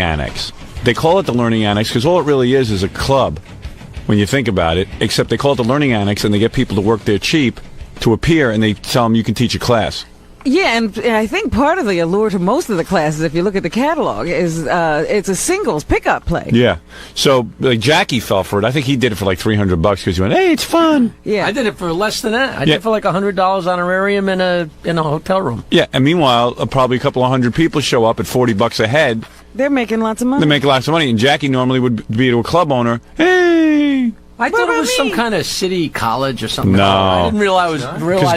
Annex. They call it the Learning Annex because all it really is a club when you think about it, except they call it the Learning Annex and they get people to work there cheap to appear and they tell them you can teach a class. Yeah, and I think part of the allure to most of the classes, if you look at the catalog, is it's a singles pickup play. Yeah. So, like, Jackie fell for it. I think he did it for like $300 because he went, hey, it's fun. Yeah. I did it for less than that. I did it for like $100 honorarium in a hotel room. Yeah, and meanwhile, probably a couple of hundred people show up at $40 a head. They're making lots of money. They make lots of money. And Jackie normally would be to a club owner, hey. I thought it was some kind of city college or something. No. I didn't realize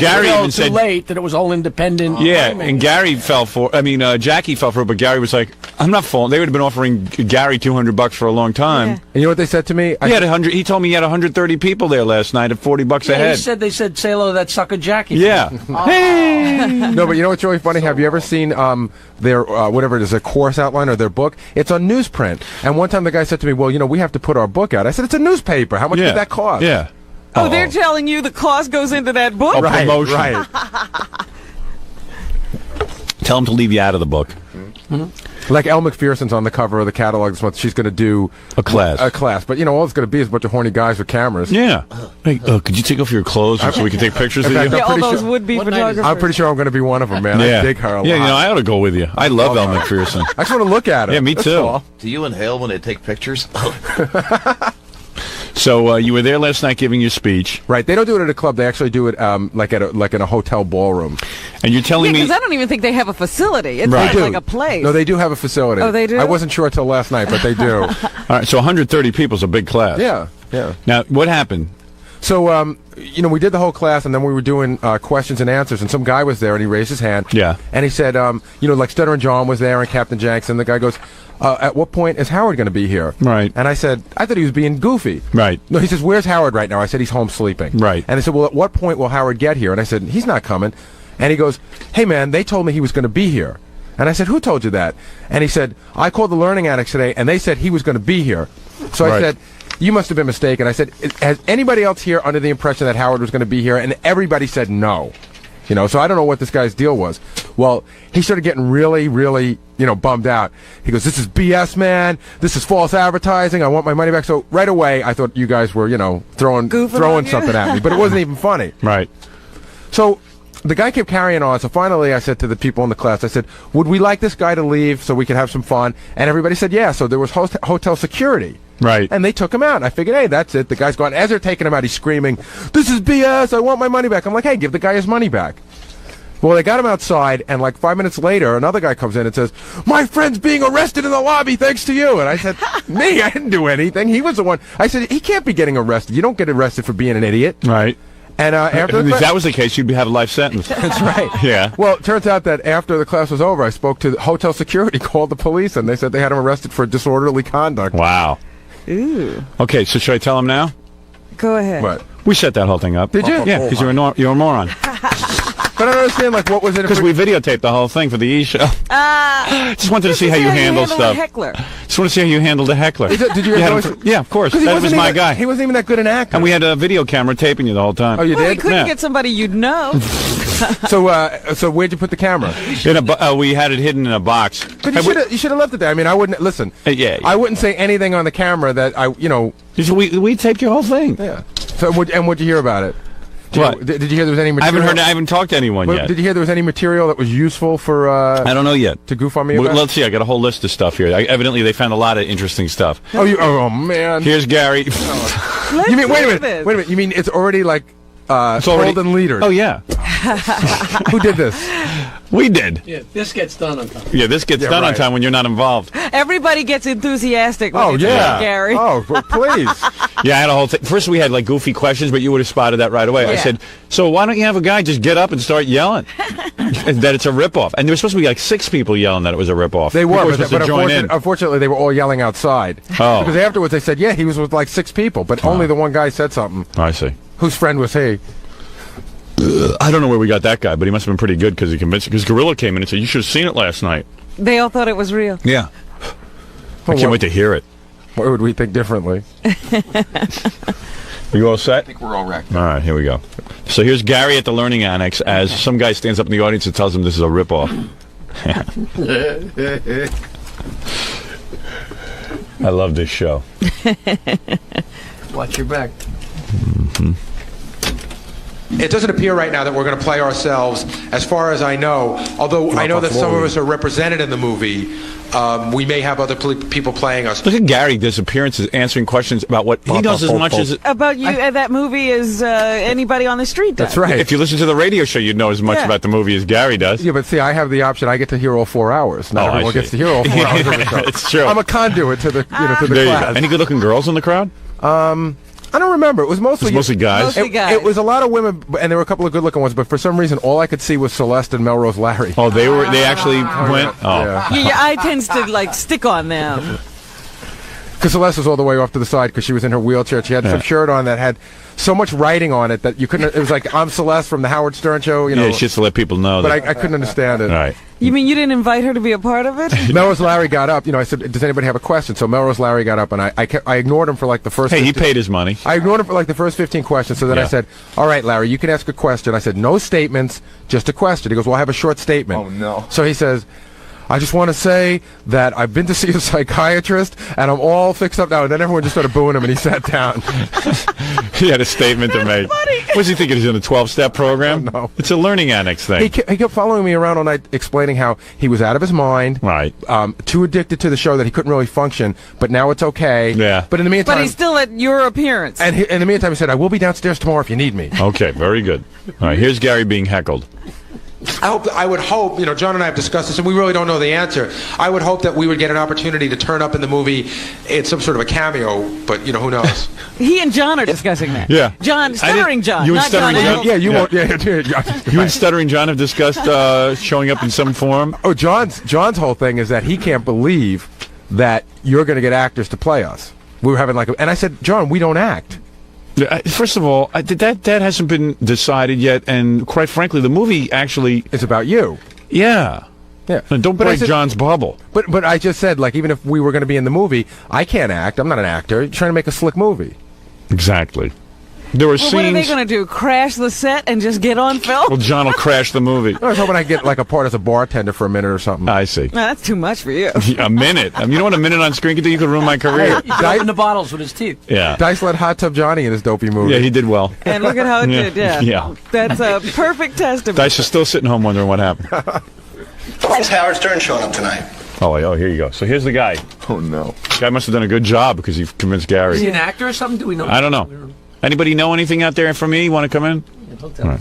Gary even too said, late that it was all independent. Yeah, and Gary fell for Jackie fell for it, but Gary was like, I'm not falling. They would have been offering Gary $200 for a long time. Yeah. And you know what they said to me? He told me he had 130 people there last night at $40 a head. They said, say hello to that sucker Jackie. Yeah. Hey. No, but you know what's really funny? Have you ever seen their, whatever it is, their course outline or their book? It's on newsprint. And one time the guy said to me, well, we have to put our book out. I said, it's a newspaper. How much did that cost? Yeah. Oh, they're telling you the cost goes into that book? Oh, right, promotion. Right. Tell them to leave you out of the book. Mm-hmm. Like Elle McPherson's on the cover of the catalog this month. She's going to do a class. But, all it's going to be is a bunch of horny guys with cameras. Yeah. Hey, could you take off your clothes so we can take pictures of you? Yeah, all those would-be photographers. I'm pretty sure I'm going to be one of them, man. Yeah. I dig her a lot. Yeah, I ought to go with you. I love Elle McPherson. I just want to look at her. Yeah, me too. Do you inhale when they take pictures? So you were there last night giving your speech. Right. They don't do it at a club. They actually do it like in a hotel ballroom. And you're telling me... because I don't even think they have a facility. It's right. like a place. No, they do have a facility. Oh, they do? I wasn't sure until last night, but they do. All right, so 130 people is a big class. Yeah, yeah. Now, what happened? So, we did the whole class, and then we were doing questions and answers, and some guy was there, and he raised his hand. Yeah. And he said, like Stutter and John was there, and Captain Jenks, and the guy goes, at what point is Howard going to be here? Right. And I said, I thought he was being goofy. Right. No, he says, where's Howard right now? I said, he's home sleeping. Right. And they said, well, at what point will Howard get here? And I said, he's not coming. And he goes, hey, man, they told me he was going to be here. And I said, who told you that? And he said, I called the Learning Annex today, and they said he was going to be here. So I said, you must have been mistaken. I said, has anybody else here under the impression that Howard was going to be here? And everybody said no. So I don't know what this guy's deal was. Well, he started getting really, really, bummed out. He goes, this is BS, man. This is false advertising. I want my money back. So right away, I thought you guys were, throwing something at me. But it wasn't even funny. Right. So the guy kept carrying on. So finally, I said to the people in the class, I said, would we like this guy to leave so we could have some fun? And everybody said, yeah. So there was hotel security. Right. And they took him out. I figured, hey, that's it. The guy's gone. As they're taking him out, he's screaming, this is BS. I want my money back. I'm like, hey, give the guy his money back. Well, they got him outside, and like 5 minutes later, another guy comes in and says, my friend's being arrested in the lobby thanks to you. And I said, me? I didn't do anything. He was the one. I said, he can't be getting arrested. You don't get arrested for being an idiot. Right. And after if that was the case, you'd have a life sentence. That's right. Yeah. Well, it turns out that after the class was over, I spoke to hotel security, called the police, and they said they had him arrested for disorderly conduct. Wow. Ooh. Okay, so should I tell him now? Go ahead. What? We set that whole thing up. Did you? Yeah, because you're a moron. But I don't understand, what was it? Because we videotaped the whole thing for the E-show. Just wanted to see how you handle stuff. Heckler. Just want to see how you handled the heckler. Did you Yeah, of course. That was my guy. He wasn't even that good an actor. And we had a video camera taping you the whole time. Oh, you Well, did? we couldn't get somebody you'd know. So where'd you put the camera? We had it hidden in a box. But you should have left it there. I mean, I wouldn't listen. Yeah. I wouldn't say anything on the camera that We taped your whole thing. Yeah. So what'd you hear about it? Did you hear there was any material? I haven't talked to anyone yet. Did you hear there was any material that was useful for? I don't know yet. To goof on me about? Let's see. I got a whole list of stuff here. Evidently, they found a lot of interesting stuff. Oh man. Here's Gary. You mean wait a minute? You mean it's already like told and leadered? Oh yeah. Who did this? We did. Yeah, this gets done on time. Yeah, this gets done on time when you're not involved. Everybody gets enthusiastic when it's Gary. Oh, please. Yeah, I had a whole thing. First, we had like goofy questions, but you would have spotted that right away. Yeah. I said, so why don't you have a guy just get up and start yelling that it's a ripoff? And there was supposed to be like 6 people yelling that it was a ripoff. They were, but unfortunately, they were all yelling outside. Oh. Because afterwards they said, yeah, he was with like 6 people, but only the one guy said something. I see. Whose friend was he? I don't know where we got that guy, but he must have been pretty good because he convinced. Because Gorilla came in and said, "You should have seen it last night." They all thought it was real. Yeah. I can't wait to hear it. Why would we think differently? You all set? I think we're all wrecked. All right, here we go. So here's Gary at the Learning Annex as some guy stands up in the audience and tells him this is a ripoff. I love this show. Watch your back. It doesn't appear right now that we're going to play ourselves, as far as I know. Although I know that some of us are represented in the movie, we may have other people playing us. Look at Gary disappearances, answering questions about what he knows as much as about you. That movie as anybody on the street does. That's right. If you listen to the radio show, you'd know as much about the movie as Gary does. Yeah, but see, I have the option. I get to hear all 4 hours. Not everyone gets to hear all 4 hours of the show. It's true. I'm a conduit to the to the There you class. go. Any good-looking girls in the crowd? I don't remember. It was mostly guys. Mostly guys. It was a lot of women, and there were a couple of good-looking ones. But for some reason, all I could see was Celeste and Melrose Larry. Oh, they actually went. Oh, Yeah. Your eye tends to like stick on them. Because Celeste was all the way off to the side because she was in her wheelchair. She had some shirt on that had so much writing on it that you couldn't. It was like, I'm Celeste from the Howard Stern show. You know. yeah, just to let people know. But that, I couldn't understand it. all right. You mean you didn't invite her to be a part of it? Melrose Larry got up. You know, I said, "Does anybody have a question?" So Melrose Larry got up, and I ignored him for like the first. Hey, he 15 paid his money. I ignored him for like the first 15 questions. So then I Yeah. said, "All right, Larry, you can ask a question." I said, "No statements, just a question." He goes, "Well, I have a short statement." Oh, no. So he says, "I just want to say that I've been to see a psychiatrist, and I'm all fixed up now." And then everyone just started booing him, and he sat down. He had a statement to make. What's he thinking? He's in a 12-step program? No. It's a Learning Annex thing. He kept following me around all night, explaining how he was out of his mind, Right. too addicted to the show that he couldn't really function, but now it's okay. Yeah. But in the meantime, But he's still at your appearance. and in the meantime, he said, "I will be downstairs tomorrow if you need me." Okay, very good. All right, here's Gary being heckled. I would hope, you know, John and I have discussed this, and we really don't know the answer. I would hope that we would get an opportunity to turn up in the movie in some sort of a cameo, but, you know, who knows? He and John are discussing that. Yeah. John, stuttering John, you and not Stuttering John. John? Engel. Yeah, you Yeah. won't. Yeah. You and Stuttering John have discussed showing up in some form. Oh, John's whole thing is that he can't believe that you're going to get actors to play us. We were having and I said, "John, we don't act." First of all, that hasn't been decided yet, and quite frankly, the movie actually, It's about you. yeah. Yeah. And don't But I break said- John's bubble. But I just said, like, even if we were going to be in the movie, I can't act. I'm not an actor. You're trying to make a slick movie. Exactly. There were Well, what are they scenes. going to do? Crash the set and just get on film? Well, John will crash the movie. I was hoping I'd get like a part as a bartender for a minute or something. I see. No, that's too much for you. A minute. I mean, you know what a minute on screen could do? You could ruin my career. He opened the bottles with his teeth. Yeah. Dice let Hot Tub Johnny in his dopey movie. Yeah, he did well. And look at how it Yeah. did, yeah. Yeah. That's a perfect testament. Dice is still sitting home wondering what happened. When's Howard Stern showing up tonight? Oh, here you go. So here's the guy. Oh, no. Guy must have done a good job because he convinced Is he Gary. an actor or something? Do we know? I don't know. Anybody know anything out there for me? You want to come in? Don't tell me.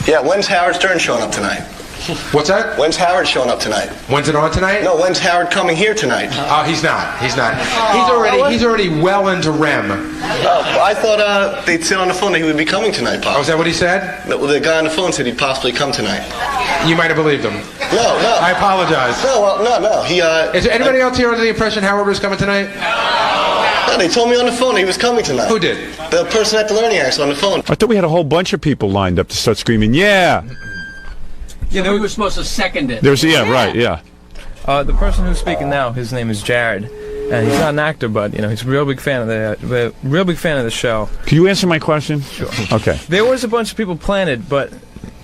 Yeah, when's Howard Stern showing up tonight? What's that? When's Howard showing up tonight? When's it on tonight? No, when's Howard coming here tonight? Oh, he's not. He's not. He's already well into REM. Oh, I thought they'd said on the phone that he would be coming tonight, Pop. Oh, is that what he said? The guy on the phone said he'd possibly come tonight. You might have believed him. No. I apologize. No. He, Is there anybody else here under the impression Howard was coming tonight? No, they told me on the phone he was coming tonight. Who did? The person at the Learning Annex on the phone. I thought we had a whole bunch of people lined up to start screaming, yeah. You know, we were supposed to second it. Right, yeah. The person who's speaking now, his name is Jared, and he's not an actor, but you know he's a real big fan of the show. Can you answer my question? Sure. Okay. There was a bunch of people planted, but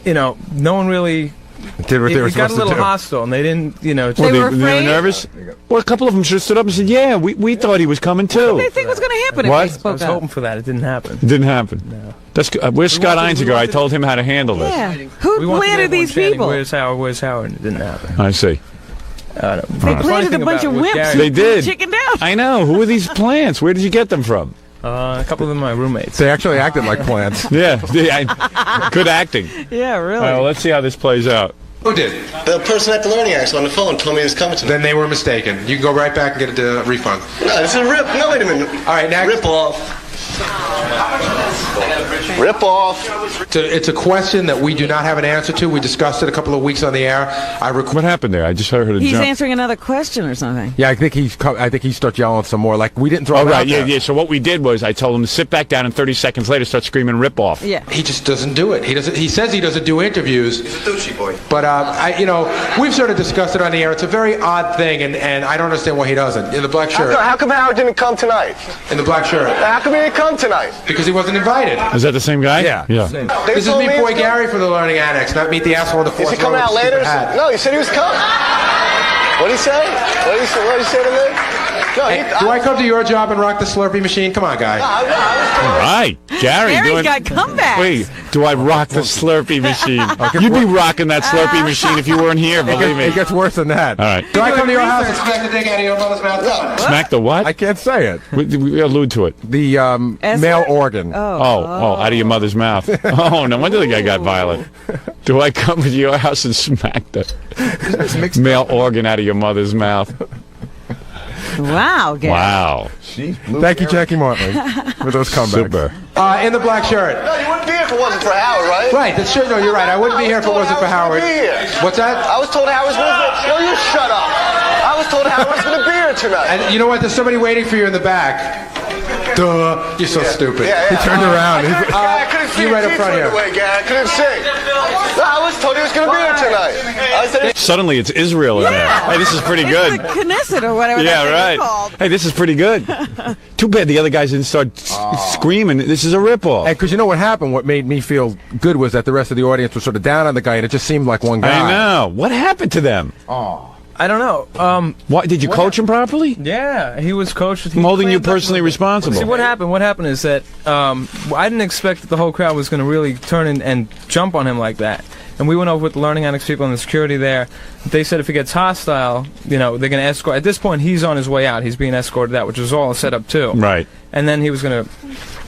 you know no one really. Did what they were It got a supposed little to do. hostile, and they didn't, you know. They were They were afraid? nervous? Well, a couple of them should have stood up and said, yeah, we thought he was coming What did they too. think was going to happen What? if they I spoke was up? hoping for that. It didn't happen. It didn't happen. No. That's where's Scott Einziger? I told him how to handle this. Yeah. Who We wanted planted everyone these chanting, people? Where's Howard? Where's Howard? It didn't happen. I see. They The funny planted a thing bunch of about it with wimps. Gary- They did. Chickened out. I know. Who are these plants? Where did you get them from? A couple of them are my roommates. They actually acted like plants. Yeah. Good acting. Yeah, really. All right, well, let's see how this plays out. Who did? The person at the Learning Annex on the phone told me he was coming tonight. Then they were mistaken. You can go right back and get a refund. No, this is a rip. No, wait a minute. All right, next. Rip off. Rip off. It's a question that we do not have an answer to. We discussed it a couple of weeks on the air. What happened there? I just heard a He's jump. answering another question or something. Yeah, I think he starts yelling some more. Like, we didn't throw Oh, him right, out there. yeah. So what we did was I told him to sit back down and 30 seconds later start screaming rip off. Yeah. He just doesn't do it. He says he doesn't do interviews. He's a douchey boy. But, we've sort of discussed it on the air. It's a very odd thing, and I don't understand why he doesn't. In the black shirt. How come Howard didn't come tonight? In the black shirt. How come he didn't come tonight? Because he wasn't invited. Is that the same guy? Yeah. Yeah. They This is told Meet me he Boy was Gary from the Learning Annex, not Meet the Asshole in the Is Fourth he coming Row out with the later? stupid hat. No, he said he was coming. What did he say? What did he say to me? Do I come to your job and rock the Slurpee machine? Come on, guy. All right, Gary. Gary's got comebacks. Wait, do I rock the Slurpee machine? You'd be rocking that Slurpee machine if you weren't here, believe me. It gets worse than that. All right. Do I come to your house and smack the dick out of your mother's mouth? Smack the what? I can't say it. We allude to it. The male organ. Oh, out of your mother's mouth. Oh, no wonder the guy got violent. Do I come to your house and smack the male organ out of your mother's mouth? Wow, Gary. Wow. Thank you, Jackie Martley, for those comebacks. Super. In the black shirt. No, you wouldn't be here if it wasn't for Howard, right? Right, that's true. No, you're right. I wouldn't be here if it wasn't for Howard. What's that? I was told Howard was going to be here. No, you shut up. I was told Howard was going to be here tonight. And you know what? There's somebody waiting for you in the back. Duh. You're so stupid. Yeah. He turned around. I couldn't see you right his up front teeth here. away, Gary. I couldn't see. No, I was told he was going to be here tonight. I said, Suddenly it's Israel in there. Hey, this is pretty good. The Knesset or whatever Yeah, that right. thing is called. Hey, this is pretty good. Too bad the other guys didn't start screaming. This is a ripoff. Because you know what happened? What made me feel good was that the rest of the audience was sort of down on the guy, and it just seemed like one guy. I know. What happened to them? I don't know. What did you coach him properly? Yeah, he was coached. I'm holding you personally responsible. See, what happened? What happened is that I didn't expect that the whole crowd was going to really turn in and jump on him like that. And we went over with the Learning Annex people and the security there. They said if he gets hostile, they're going to escort. At this point, he's on his way out. He's being escorted out, which was all set up too. Right. And then he was going to.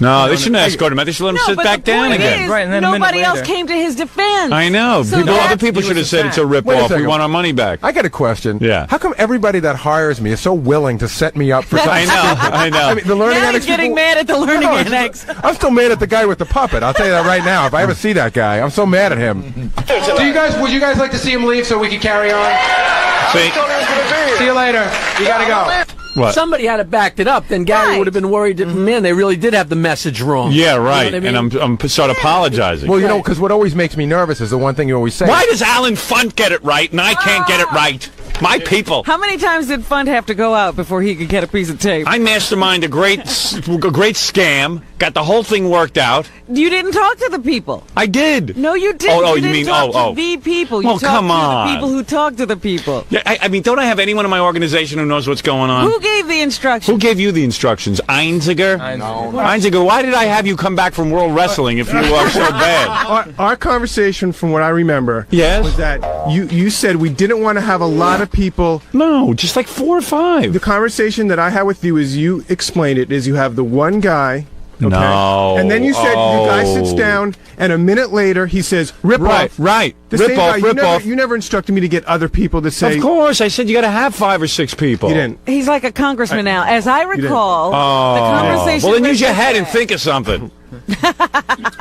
No, they shouldn't escort him out. They should let him sit but back the down point again. is, Right, and then a minute nobody else later- came to his defense. I know. So Other that's- people should have said it's a Wait a ripoff. We second. want our money back. I got a question. Yeah. How come everybody that hires me is so willing to set me up for something? I know. I know. I mean, the Learning Now Annex he's getting people- mad at the Learning No, it's Annex. just- I'm still mad at the guy with the puppet. I'll tell you that right now. If I ever see that guy, I'm so mad at him. Would you guys like to see him leave so we can carry on? See? See you later. You gotta go. What? Somebody had it backed it up, then Gary Right. would have been worried that, man, they really did have the message wrong. Yeah, You know right. what I mean? And I'm start apologizing. Well, you know, because what always makes me nervous is the one thing you always say. Why does Alan Funt get it right and I can't get it right? My people. How many times did Fund have to go out before he could get a piece of tape? I masterminded a great scam. Got the whole thing worked out. You didn't talk to the people. I did. No, you didn't. Oh, you you didn't mean- talk oh. to the people. You Well, talked come to on. the people who talk to the people. Yeah, I mean, don't I have anyone in my organization who knows what's going on? Who gave the instructions? Who gave you the instructions? Einziger? Einziger, why did I have you come back from World Wrestling if you are so bad? Our conversation, from what I remember, Yes? was that you said we didn't want to have a lot of people. No, just like 4 or 5. The conversation that I had with you is you explained it is you have the one guy. Okay? No. And then you said the guy sits down, and a minute later he says, "Rip off." Right. The Rip same off, guy. rip off. You never instructed me to get other people to say. Of course, I said you got to have 5 or 6 people. You didn't. He's like a congressman now. As I didn't. recall, the conversation. Well, then was use your that- head and think of something.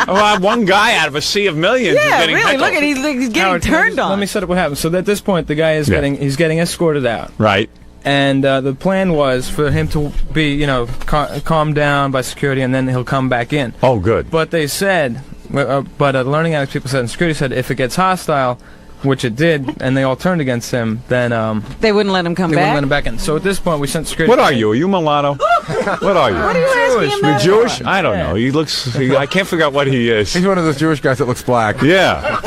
One guy out of a sea of millions is Yeah, getting really. heckled. Look at he's getting Howard, turned on. Let me set up what happened. So at this point, the guy is Yeah. he's getting escorted out. Right. And the plan was for him to be, calmed down by security, and then he'll come back in. Oh, good. But they said, the Learning Annex people said, and security said, if it gets hostile, which it did, and they all turned against him, then They wouldn't let him come they wouldn't back. let him back in. So at this point, we sent security. What are you? Are you mulatto? What are you? What are you asking him You're that Jewish? for? I don't know. He looks. I can't figure out what he is. He's one of those Jewish guys that looks black. Yeah.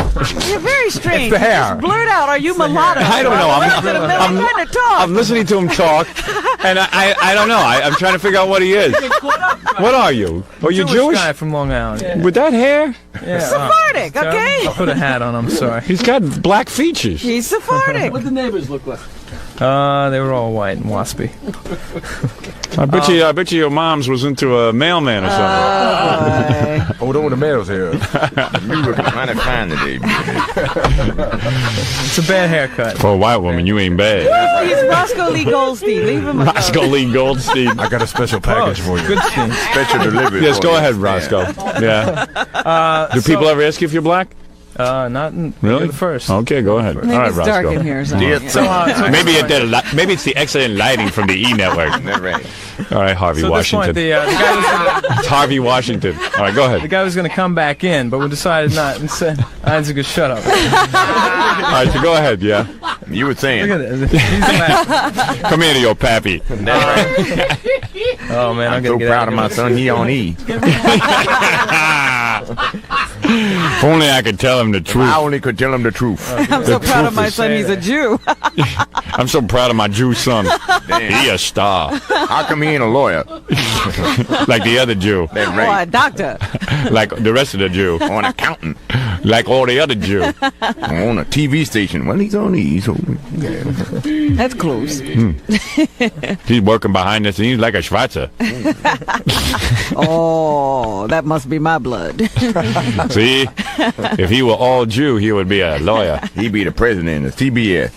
You're very strange. the hair. Just blurt out, "Are you mulatto?" I don't know. Wait a minute, I'm trying to talk. I'm listening to him talk, and I don't know. I'm trying to figure out what he is. What are you? Are you Jewish? guy from Long Island. With that hair? Yeah. Sephardic, okay? I'll put a hat on. I'm sorry. He's got black features. He's Sephardic. What the neighbors look like? They were all white and waspy. I bet you your mom's was into a mailman or something. Oh, don't want the males here. You looking kind of fine today. It's a bad haircut. For a white woman, you ain't bad. He's Roscoe Lee Goldstein. Leave him alone. Roscoe Lee Goldstein. I got a special package for you. Good scene. Special delivery. Yes, for go you. ahead, Roscoe. Yeah. Do people ever ask you if you're black? Not in, Really? you're the first. Okay, go ahead. Maybe All right, it's dark Roscoe. in here. So. Maybe it's the excellent lighting from the E Network. That's right. All right, Harvey So at this Washington. point, the guy was It's Harvey Washington. All right, go the ahead. guy was going to come back in, but we decided not, and said, "Isaac, shut up." All right, so go ahead. Yeah, You were saying. Look at this. He's laughing. come here to your pappy. That's right. Oh man, I'm gonna so get proud out of my son. He on E. If only I could tell him the truth. I only could tell him the truth. I'm so proud of my son. He's a Jew. I'm so proud of my Jew son. He a star. How come he ain't a lawyer? Like the other Jew. That's Or a right. doctor. Like the rest of the Jew. Or an accountant. Like all the other Jew. On a TV station. Well, he's on these. That's close. He's working behind the scenes like a Schwarzer. Oh, that must be my blood. See? If he were all Jew, he would be a lawyer. He'd be the president of CBS.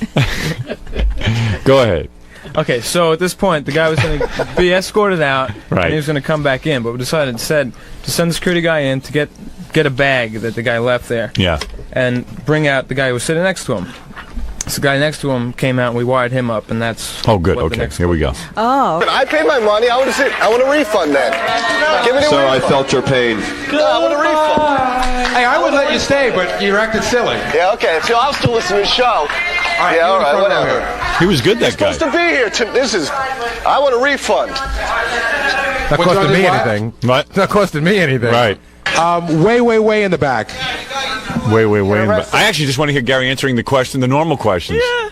Go ahead. Okay, so at this point, the guy was going to be escorted out, Right. and he was going to come back in. But we decided instead to send the security guy in to get a bag that the guy left there, Yeah. and bring out the guy who was sitting next to him. So the guy next to him came out, and we wired him up, and that's Oh, good. what the Okay. next Here we go. Oh, I paid my money. I want a refund then. Give me the So I refund. felt your pain. No, I want a refund. Hey, I would let you stay, but you acted silly. Yeah, okay. So I'll still listen to the show. Yeah, all right, whatever. He was good, that guy. Supposed to be here. I want a refund. Not costing me anything. What? It's not costing me anything. Right. Way in the back. Way in the- I actually just want to hear Gary answering the question, the normal questions. yeah.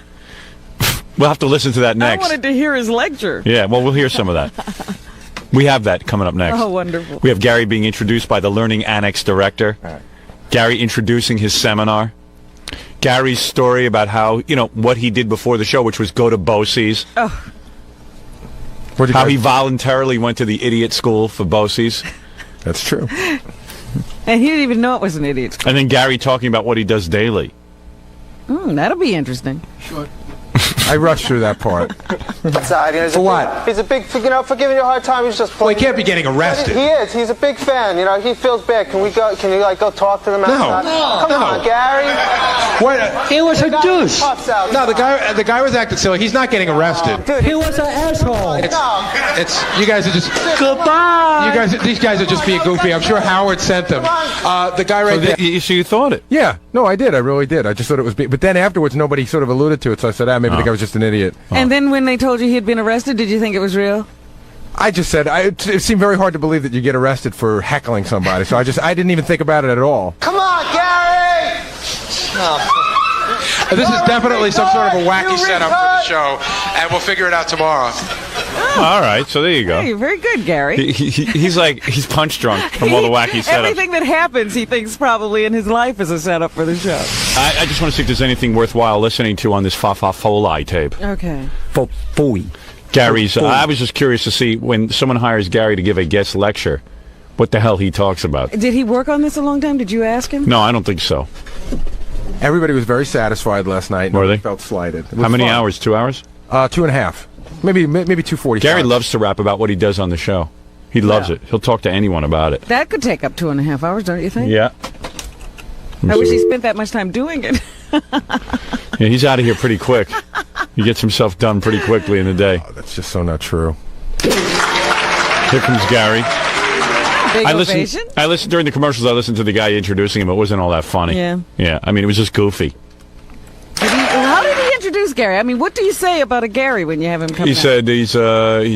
We'll have to listen to that I next. wanted to hear his lecture. Yeah, well, we'll hear some of that. We have that coming up next. Oh, wonderful. We have Gary being introduced by the Learning Annex director. Gary introducing his seminar. Gary's story about how, what he did before the show, which was go to BOCES. Oh. How he voluntarily went to the idiot school for BOCES. That's true. And he didn't even know it was an idiot. And then Gary talking about what he does daily. That'll be interesting. I rushed through that part. For what? He's a big, for giving you a hard time. He's just Well, playing. he can't be getting arrested. He is. He's a big fan. He feels bad. Can you go talk to him? No. Come on, Gary. What? He was a deuce. No, the guy was acting silly. He's not getting arrested. Dude, He was an asshole. It's you guys are just Goodbye. these guys are just being goofy. I'm sure Howard sent them. The guy right there. So you thought it? Yeah, no, I did. I really did. I just thought it was. But then afterwards, nobody sort of alluded to it, so I said, maybe the guy was just an idiot. And then when they told you he had been arrested, did you think it was real? I just said it seemed very hard to believe that you get arrested for heckling somebody. So I didn't even think about it at all. Come on, Gary. This is definitely some sort of a wacky setup for the show, and we'll figure it out tomorrow. All right, so there you go. Hey, very good, Gary. He's punch drunk from all the wacky setups. Everything that happens, he thinks probably in his life is a setup for the show. I just want to see if there's anything worthwhile listening to on this Fa-Fa Foley tape. Okay. Booey. Gary's. I was just curious to see when someone hires Gary to give a guest lecture, what the hell he talks about. Did he work on this a long time? Did you ask him? No, I don't think so. Everybody was very satisfied last night. Were they? Felt slighted. How many hours? 2 hours? 2.5. Maybe 2:45. Gary loves to rap about what he does on the show. He loves it. He'll talk to anyone about it. That could take up 2.5 hours, don't you think? Yeah. I wish he spent that much time doing it. Yeah, he's out of here pretty quick. He gets himself done pretty quickly in a day. Oh, that's just so not true. Here comes Gary. Big I ovation? listened during the commercials. I listened to the guy introducing him. It wasn't all that funny. Yeah. Yeah. I mean, it was just goofy. How did he introduce Gary? I mean, what do you say about a Gary when you have him come He out? said he's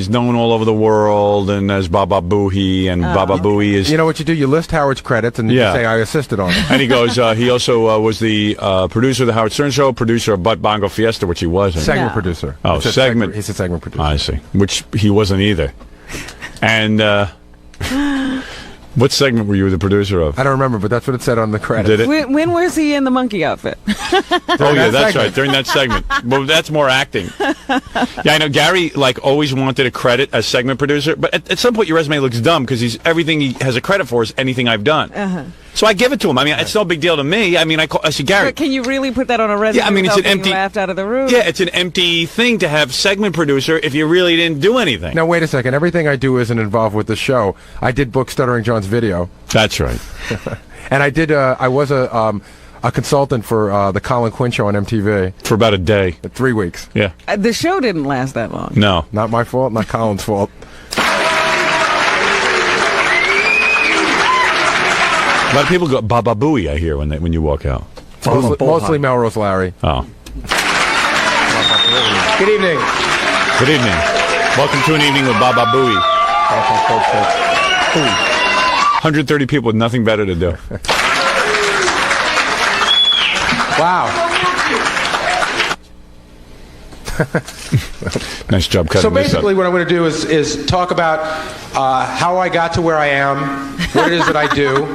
known all over the world and as Baba Booey, and Baba Booey is. You know what you do? You list Howard's credits and you say I assisted on it. And he goes, he also was the producer of the Howard Stern Show, producer of Butt Bongo Fiesta, which he wasn't. Segment producer. Oh, It's a segment. He's a segment producer. I see. Which he wasn't either. And what segment were you the producer of? I don't remember, but that's what it said on the credits. Did it? When was he in the monkey outfit? Oh, yeah, that's right. During that segment. Well, that's more acting. Yeah, I know. Gary, always wanted a credit as segment producer, but at some point your resume looks dumb because everything he has a credit for is anything I've done. Uh-huh. So I give it to him. I mean, it's no big deal to me. I mean, I said, Gary. But can you really put that on a resume? Yeah, I mean, it's without an being empty. laughed out of the room. Yeah, it's an empty thing to have segment producer if you really didn't do anything. Now, wait a second. Everything I do isn't involved with the show. I did book Stuttering John's video. That's right. And I did. I was a consultant for the Colin Quinn show on MTV for about a day. 3 weeks. Yeah. The show didn't last that long. No. Not my fault. Not Colin's fault. A lot of people go Baba Booey, I hear, when you walk out. Mostly Melrose Larry. Oh. Good evening. Good evening. Welcome to an evening with Baba Booey. 130 people with nothing better to do. Wow. Nice job cutting So this basically up. what I'm going to do is talk about how I got to where I am, what it is that I do.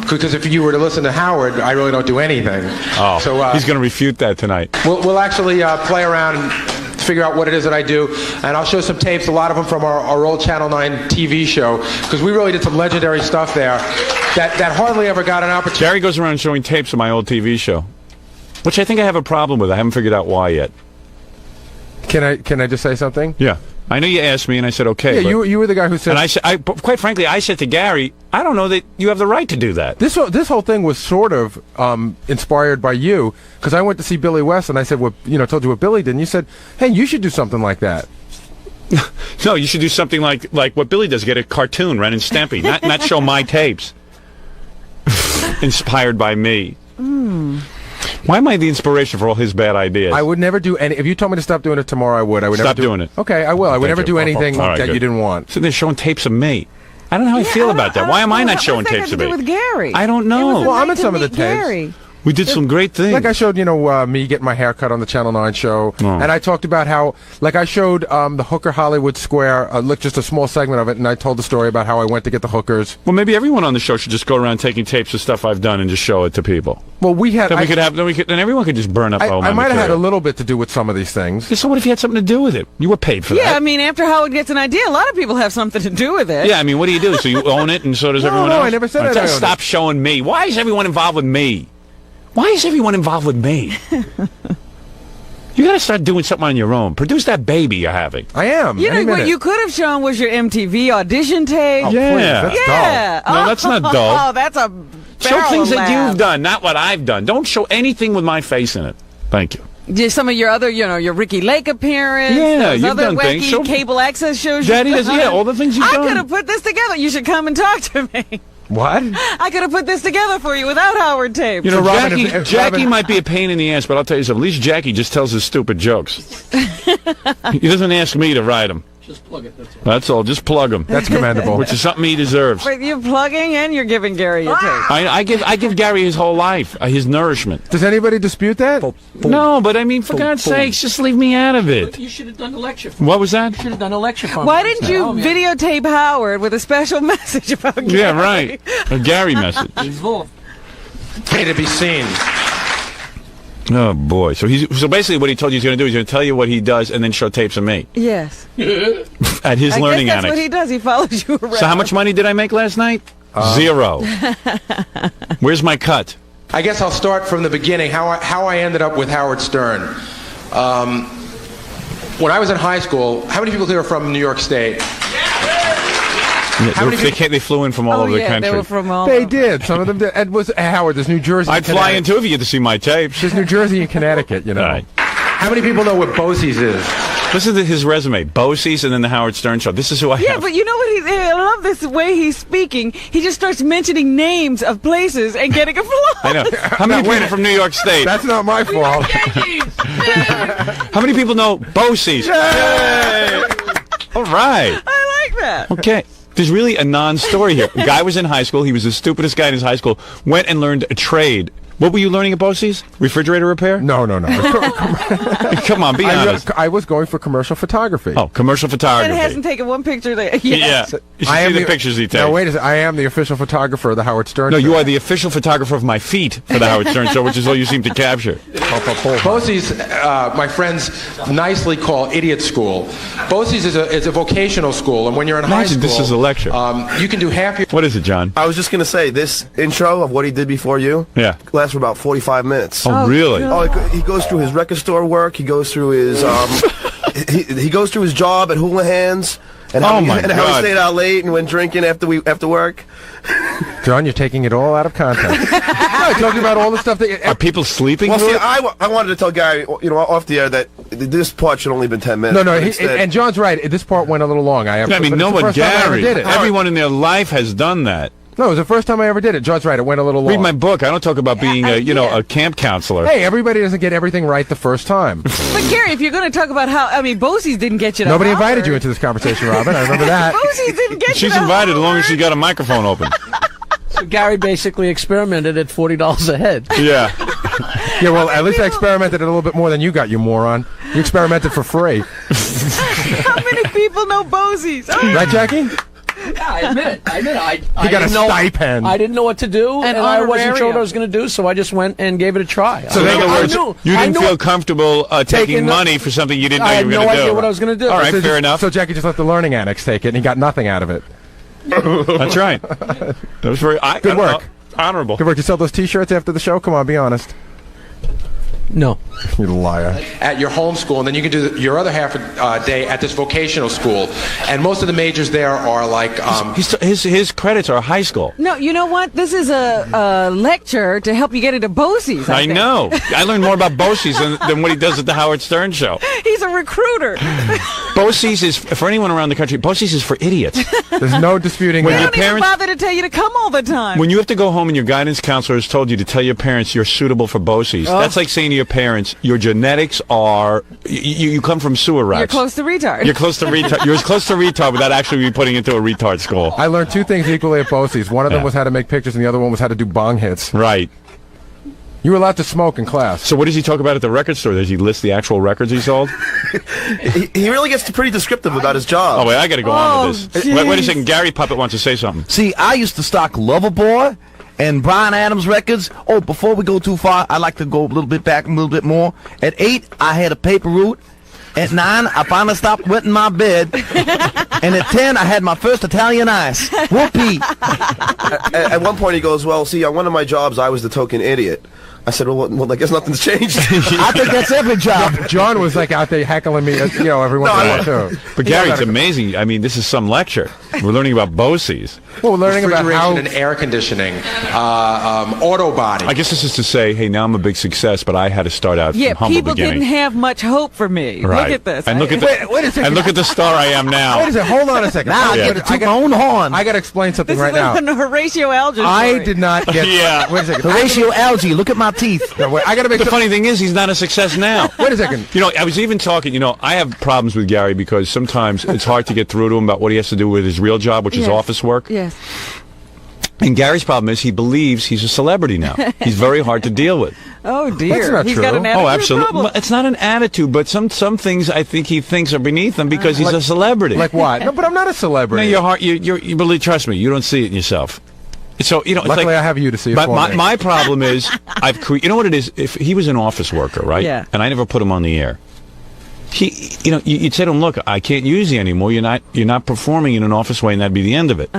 Because if you were to listen to Howard, I really don't do anything. Oh, So he's going to refute that tonight. we'll actually play around and figure out what it is that I do, and I'll show some tapes, a lot of them from our old Channel 9 TV show, because we really did some legendary stuff there that hardly ever got an opportunity. Gary goes around showing tapes of my old TV show, which I think I have a problem with. I haven't figured out why yet. Can I just say something? Yeah. I know you asked me, and I said okay. Yeah, but, you were the guy who said. and I said, quite frankly, I said to Gary, I don't know that you have the right to do that. This whole thing was sort of inspired by you, because I went to see Billy West, and I said, told you what Billy did, and you said, hey, you should do something like that. No, you should do something like what Billy does, get a cartoon, Ren and Stimpy, not show my tapes. Inspired by me. Why am I the inspiration for all his bad ideas? I would never do any. If you told me to stop doing it tomorrow, I would. I would Stop never doing it. Okay, I will. I would Thank never you. do anything All right, that good. you didn't want. So they're showing tapes of me. I don't know how I feel about that. Why am I not showing tapes of me? With Gary. I don't know. Well, I'm in to some of the meet tapes. Gary. We did some great things. Like I showed, me getting my hair cut on the Channel 9 show, and I talked about how, like I showed the Hooker Hollywood Square, just a small segment of it, and I told the story about how I went to get the hookers. Well, maybe everyone on the show should just go around taking tapes of stuff I've done and just show it to people. Well, we had. Then everyone could just burn up all my I might have had a material. little bit to do with some of these things. Yeah, so what if you had something to do with it? You were paid for Yeah, that. I mean, after Howard gets an idea, a lot of people have something to do with it. Yeah, I mean, what do you do? So you own it, and so does everyone else? No, I never said that I owned Stop showing me. Why is everyone involved with me? Why is everyone involved with me? You got to start doing something on your own. Produce that baby you're having. I am. You know, what you could have shown was your MTV audition tape. Oh, Yeah. please, that's Yeah. No, that's not dull. Oh, that's a Show barrel things that laugh. you've done, not what I've done. Don't show anything with my face in it. Thank you. Just some of your other, your Ricky Lake appearance. Yeah, those you've other done wacky things. Show- cable access shows. Daddy you've does, yeah, done. all the things you've I done. could have put this together. You should come and talk to me. What? I could have put this together for you without Howard tape. You know, So, Robin, Jackie, if Jackie Robin- might be a pain in the ass, but I'll tell you something. At least Jackie just tells his stupid jokes. He doesn't ask me to write them. Just plug it. That's all. That's all. Just plug them. That's commendable. Which is something he deserves. But you're plugging and you're giving Gary a tape. I give Gary his whole life, his nourishment. Does anybody dispute that? No, but I mean, for God's sakes, just leave me out of it. You should have done a lecture. For What was that? You should have done a lecture for me. Why didn't you Oh, man. videotape Howard with a special message about Gary? Yeah, right. A Gary message. Involved. Pay to be seen. Oh boy. So basically, what he told you he's going to do, he's going to tell you what he does, and then show tapes of me Yes. at his I Learning guess that's Annex. what he does. He follows you around. So how much money did I make last night? 0. Where's my cut? I guess I'll start from the beginning, how I ended up with Howard Stern. When I was in high school, how many people here are from New York State? Yeah, they flew in from all over the country. They were from all They over. did. Some of them did. It was Howard. There's New Jersey. I'd and fly in Connecticut. too if you get to see my tapes. There's New Jersey and Connecticut. All right. How many people know what Bosie's is? Listen to his resume. Bosie's and then the Howard Stern Show. This is who I Yeah, have. but you know what? I love this way he's speaking. He just starts mentioning names of places and getting applause. I know. How many people from New York State? That's not my fault. How many people know Bosie's? Yay! All right. I like that. Okay. There's really a non-story here. A guy was in high school. He was the stupidest guy in his high school. Went and learned a trade. What were you learning at Bosie's? Refrigerator repair? No. Come on, be honest. I was going for commercial photography. Oh, commercial photography. And hasn't taken one picture there. Yeah. Yes. You should see the pictures he takes. No, wait a second. I am the official photographer of the Howard Stern No, Show. you are the official photographer of my feet for the Howard Stern Show, which is all you seem to capture. Bosie's, my friends nicely call idiot school. Bosie's is a vocational school, and when you're in high Imagine school, this is a lecture. You can do half your. What is it, John? I was just going to say, this intro of what he did before you Yeah. lasts for about 45 minutes. Oh, really? Oh, he goes through his record store work. He goes through his he goes through his job at Houlihan's, and how, Oh, my and how he God. stayed out late and went drinking after work. John, you're taking it all out of context. No, talking about all the stuff that. Are people sleeping Well, through see, it? I wanted to tell Gary, off the air that this part should only have been 10 minutes. No, but instead- and John's right. This part went a little long. I mean, but no it's the one, first time I ever Gary. did it. Everyone in their life has done that. No, it was the first time I ever did it. John's right. It went a little long. Read my book. I don't talk about being, a camp counselor. Hey, everybody doesn't get everything right the first time. But Gary, if you're going to talk about Bosie's didn't get you to Nobody Howard. invited you into this conversation, Robin. I remember that. Bosie's didn't get you She's to invited as long Howard. as she got a microphone open. So Gary basically experimented at $40 a head. Yeah. Yeah, well, at least I experimented a little bit more than you got, you moron. You experimented for free. How many people know Bosie's? Oh. Right, Jackie? Yeah, I admit it. I He got a didn't know- stipend. I didn't know what to do, An and I wasn't sure what honorarium. I was going to do, so I just went and gave it a try. So in other words, you I didn't knew- feel comfortable taking taking the- money for something you didn't know I you had were no going to do. idea what I was going to do. All right, fair enough. So Jackie just let the Learning Annex take it, and he got nothing out of it. That's right. That was very Good work. Honorable. Good work. You sell those T-shirts after the show? Come on, be honest. No. You liar. At your home school, and then you can do your other half a day at this vocational school. And most of the majors there are like... His credits are high school. No, you know what? This is a lecture to help you get into Bosie's. I think. know. I learned more about Bosie's than what he does at the Howard Stern show. He's a recruiter. Bosie's is, for anyone around the country, Bosie's is for idiots. There's no disputing When They your don't even parents, bother to tell you to come all the time. when you have to go home and your guidance counselor has told you to tell your parents you're suitable for Bosie's, that's like saying to your parents, your genetics are, you come from sewer rats. You're close to retard. You're close to retard. You're as close to retard without actually be putting into a retard school. I learned two things equally at Bosie's. One of them was how to make pictures, and the other one was how to do bong hits. Right. You were allowed to smoke in class. So what does he talk about at the record store? Does he list the actual records he sold? He really gets pretty descriptive about his job. Oh, wait, I got to go on with this. Wait a second. Gary Puppet wants to say something. See, I used to stock Loverboy and Bryan Adams records. Oh, before we go too far, I like to go a little bit back, a little bit more. At 8, I had a paper route. At 9, I finally stopped wetting my bed. And at 10, I had my first Italian ice. Whoopee. At one point, he goes, "Well, see, on one of my jobs, I was the token idiot." I said, well, I guess nothing's changed. I think that's every job. John was like out there heckling me, every once in a while too. But Gary, it's amazing. I mean, this is some lecture. We're learning about Bosie's. Well, we're learning about how... and air conditioning, auto body. I guess this is to say, hey, now I'm a big success, but I had to start out Yeah, from humble people beginning. didn't have much hope for me. Right. Look at this. And look at the, Wait a second. and look at the star I am now. Wait a second. Hold on a second. Now I get to toot my own horn. I got to explain something This right is now. an Horatio Alger I story. did not get... Yeah. Wait a second. Horatio Algae, look at my teeth. No, wait, I got to make... The funny thing is, he's not a success now. Wait a second. You know, I was even talking, I have problems with Gary because sometimes it's hard to get through to him about what he has to do with his real job, which is Yes. office work. Yes. And Gary's problem is he believes he's a celebrity now. He's very hard to deal with. Oh, dear. That's not He's true. got an attitude Oh, absolutely. problem. It's not an attitude, but some things I think he thinks are beneath him because he's a celebrity. Like what? No, but I'm not a No, celebrity. your heart, you believe, trust me, you don't see it in yourself. So, it's Luckily, like, I have you to see it but for me. my problem is, you know what it is? If he was an office worker, right? Yeah. And I never put him on the air. You'd say to him, look, I can't use you anymore. You're not performing in an office way, and that'd be the end of it.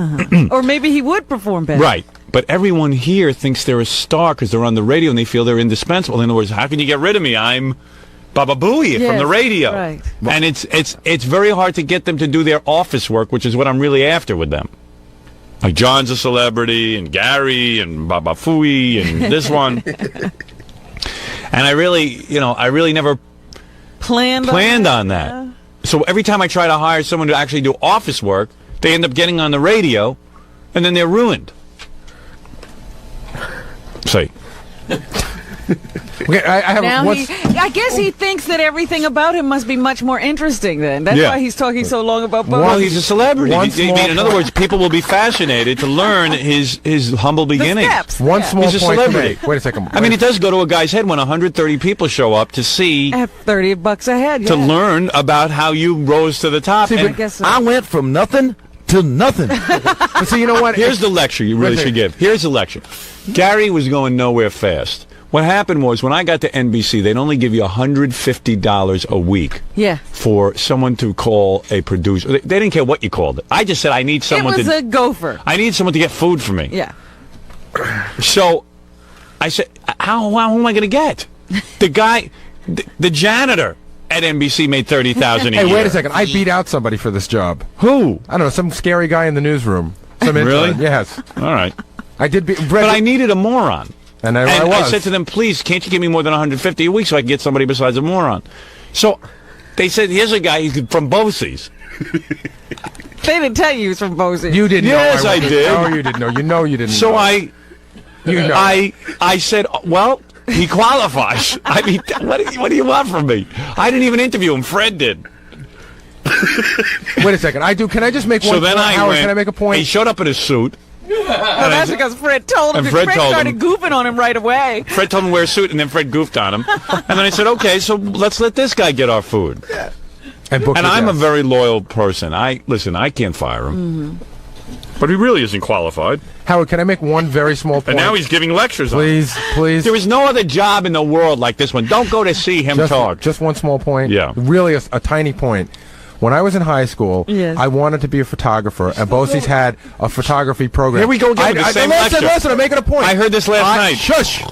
Or maybe he would perform better. Right. But everyone here thinks they're a star because they're on the radio and they feel they're indispensable. In other words, how can you get rid of me? I'm Baba Booey from Yes, the radio. right. And it's very hard to get them to do their office work, which is what I'm really after with them. Like John's a celebrity, and Gary, and Baba Booey, and this one. And I really never Planned on that. Yeah. So every time I try to hire someone to actually do office work, they end up getting on the radio, and then they're ruined. See. Okay, I have Now what's- I guess he thinks that everything about him must be much more interesting then. That's Yeah. why he's talking so long about Bob. Well, he's a celebrity. One In small other words, people will be fascinated to learn his humble beginnings. steps. One Yeah. small He's a point to celebrity. make. Wait a second. I mean, it does go to a guy's head when 130 people show up to see, At $30 a head. to yeah. learn about how you rose to the top. See, And I guess so. I went from nothing to nothing. But see, you know what? here's the lecture you really should give. Here's the lecture. Gary was going nowhere fast. What happened was when I got to NBC, they'd only give you $150 a week Yeah. for someone to call a producer. They didn't care what you called it. I just said I need It someone was to. a gopher. I need someone to get food for me. Yeah. So I said, who am I going to get? The guy, the janitor at NBC made $30,000 a year. Hey, wait a second. I beat out somebody for this job. Who? I don't know, some scary guy in the newsroom. Some Really? intern. Yes. All right. I did beat... But I needed a moron. And And I was. I said to them, please, can't you give me more than $150 a week so I can get somebody besides a moron? So they said, here's a guy from Bosie's. They didn't tell you he was from Boise. You didn't Yes, know. I did. No, you didn't know. You know you didn't So know. I said, well, he qualifies. I mean, what do you want from me? I didn't even interview him. Fred did. Wait a second. Can I just make one So then point? I Howard, went. can I make a point? He showed up in a suit. Well, that's because Fred told him. And Fred told started him. goofing on him right away. Fred told him to wear a suit, and then Fred goofed on him. And then I said, okay, so let's let this guy get our food. Yeah. And I'm a very loyal person. Listen, I can't fire him. But he really isn't qualified. Howard, can I make one very small point? And now he's giving lectures on it. Please. There is no other job in the world like this one. Don't go to see him talk. Just one small point. Yeah. Really a tiny point. When I was in high school, Yes. I wanted to be a photographer, and BOCES had a photography program. Here we go again with the same lecture. Listen, I'm making a point. I heard this last night. Shush!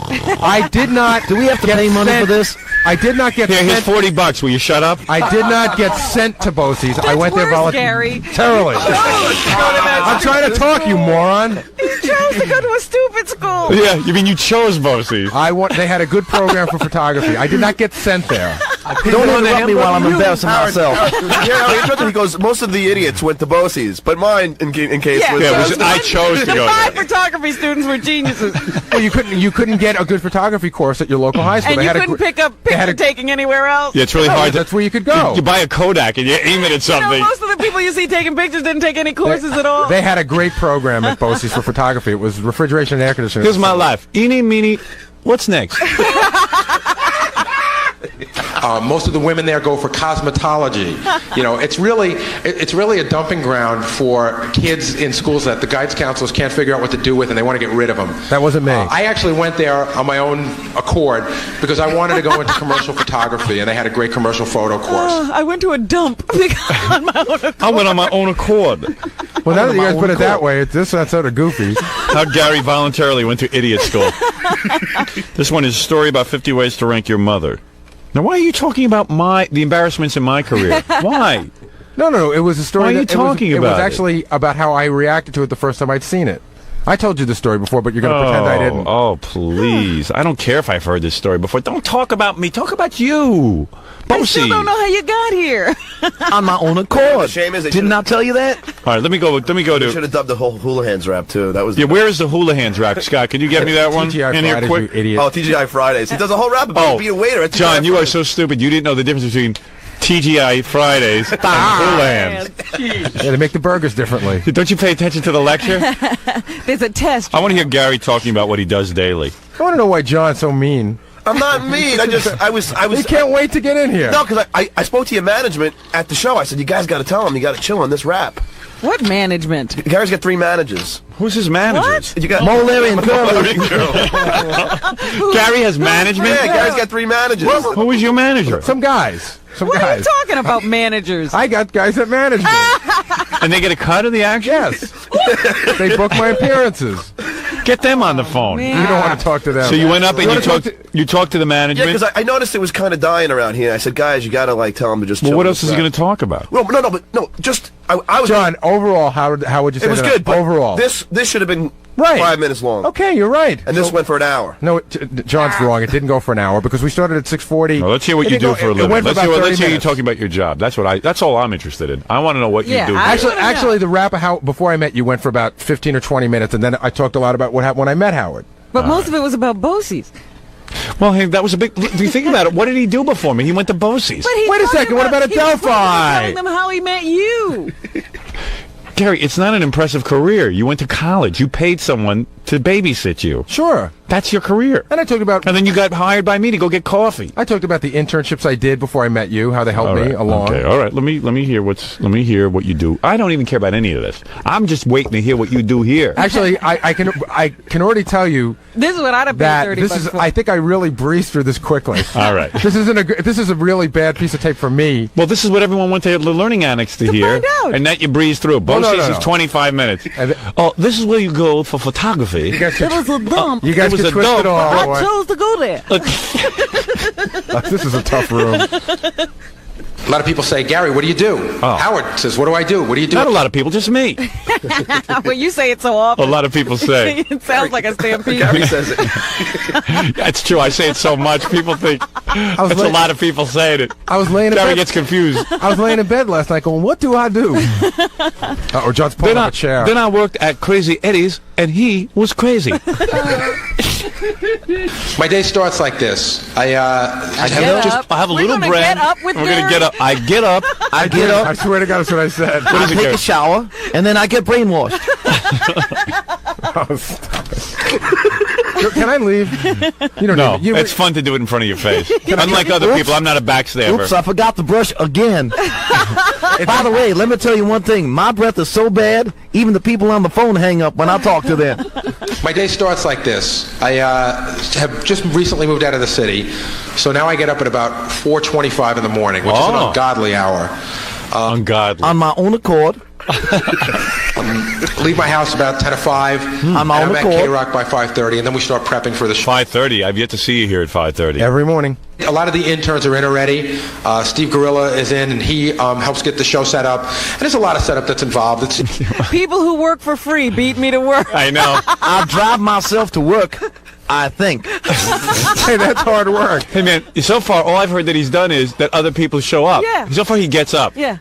I did not. Do we have to pay money for this? I did not get Here, here's sent. $40. Will you shut up? I did not get sent to BOCES. I went there Gary. voluntarily. I'm trying to talk, you moron. He chose to go to a stupid school. Yeah, you mean you chose BOCES? They had a good program for photography. I did not get sent there. Don't interrupt me while I'm embarrassing myself. He goes, most of the idiots went to BOCES, but mine, in case, Yeah. was... I chose to go My there. photography students were geniuses. Well, you couldn't get a good photography course at your local high school. And you couldn't pick up picture taking anywhere else. Yeah, it's really hard. That's where you could go. You buy a Kodak and you aim it at You know, something. most of the people you see taking pictures didn't take any courses at all. They had a great program at BOCES for photography. It was refrigeration and air conditioning. Here's my life. Eeny, meeny. What's next? Most of the women there go for cosmetology. You know, it's really a dumping ground for kids in schools that the guidance counselors can't figure out what to do with, and they want to get rid of them. That wasn't me. I actually went there on my own accord because I wanted to go into commercial photography, and they had a great commercial photo course. I went to a dump on my own accord. I went on my own accord. Well, now that you guys put it that way, it's not sort of goofy. How Gary voluntarily went to idiot school. This one is a story about 50 ways to rank your mother. Now, why are you talking about the embarrassments in my career? Why? No. It was a story. Why are you talking it about was actually about how I reacted to it the first time I'd seen it. I told you the story before, but you're going to pretend I didn't. Oh, please. I don't care if I've heard this story before. Don't talk about me. Talk about you. I still don't know how you got here. On my own accord. The shame is they Didn't I tell you that? All right, let me go They to... should have dubbed the whole hula hands rap, too. That was... Yeah, where is the hula hands rap? Scott, can you get me that one? TGI In here Fridays, quick? you idiot. Oh, TGI Fridays. He does a whole rap about being a waiter at TGI John, you are Fridays. so stupid. You didn't know the difference between TGI Fridays and hula hands. Yeah, they make the burgers differently. Don't you pay attention to the lecture? There's a test. I want to hear Gary talking about what he does daily. I want to know why John's so mean. I'm not mean. I was. He can't wait to get in here. No, because I spoke to your management at the show. I said, you guys got to tell him you got to chill on this rap. What management? Gary's got 3 managers. Who's his managers? You got Mo, Larry, and Curly. Gary has management? Yeah, Gary's got 3 managers. Who is your manager? Some guys. What are you talking about, managers? I got guys that manage me. And they get a cut of the action? Yes. They book my appearances. Get them on the phone. Man. You don't want to talk to them. So you went up and You you wanna talked to the Yeah, management? because I noticed it was kind of dying around here. I said, guys, you got to tell him to just chill. Well, what on else this is he rap. going to talk about? Well, no, just I was. John, overall, how would you say it was that? good. But Overall. this should have been Right. 5 minutes long. Okay, you're right. And this went for an hour. No, John's wrong. It didn't go for an hour because we started at 6:40. Well, let's hear what It you didn't do go- for a it living. went for Let's about hear 30 you minutes. talking about your job. That's all I'm interested in. I want to know what you Yeah, do. Actually, the rap of how before I met you went for about 15 or 20 minutes, and then I talked a lot about what happened when I met Howard. But most of it was about BOCES. Well, hey, that was a big... If you think about it, what did he do before me? He went to BOCES. But he Wait a talked second, what about he was Adelphi? telling them how he met you. Gary, it's not an impressive career. You went to college. You paid someone to babysit you. Sure. That's your career. And I talked about... And then you got hired by me to go get coffee. I talked about the internships I did before I met you, how they helped All right, me along. Okay, all right. Let me hear what you do. I don't even care about any of this. I'm just waiting to hear what you do here. Actually, I can already tell you This is what I'd have paid that 30 this bucks is. for. I think I really breezed through this quickly. All right. This is a really bad piece of tape for me. Well, this is what everyone went to the Learning Annex to hear. find out. And that you breeze through. no, BOCES no, no. is 25 minutes. And This is where you go for photography. You guys It was a dump. you guys It was get a twisted dump. all. I boy. chose to go there. This is a tough room. A lot of people say, Gary, what do you do? Oh. Howard says, what do I do? What do you do? Not a lot of people, just me. Well, you say it so A often. lot of people say. It sounds like a stampede. Gary says it. That's true. I say it so much. People think was that's a like- lot of people saying it. I was laying in Gary bed. gets confused. I was laying in bed last night going, what do I do? Or John's pulling Then up a chair. I worked at Crazy Eddie's, and he was crazy. My day starts like this. I have a We're little gonna bread. get up with We're going to Gary? get up. I get up. I get up, I swear to God, that's what I said. What I is it, take Gary? a shower, and then I get brainwashed. Oh, stop it. Can I leave? You don't No, need it's fun to do it in front of your face. Unlike other people, I'm not a backstabber. Oops, I forgot to brush again. By the way, let me tell you one thing. My breath is so bad, even the people on the phone hang up when I talk to them. My day starts like this. I have just recently moved out of the city, so now I get up at about 4:25 in the morning, which is an ungodly hour. Ungodly. On my own accord. Leave my house about 10 to 5. I'm at K-Rock by 5:30, and then we start prepping for the show. 5:30. I've yet to see you here at 5:30. Every morning. A lot of the interns are in already. Steve Gorilla is in, and he helps get the show set up. And there's a lot of setup that's involved. People who work for free beat me to work. I know. I drive myself to work, I think. Hey, that's hard work. Hey, man, so far, all I've heard that he's done is that other people show up. Yeah. So far, he gets up. Yeah.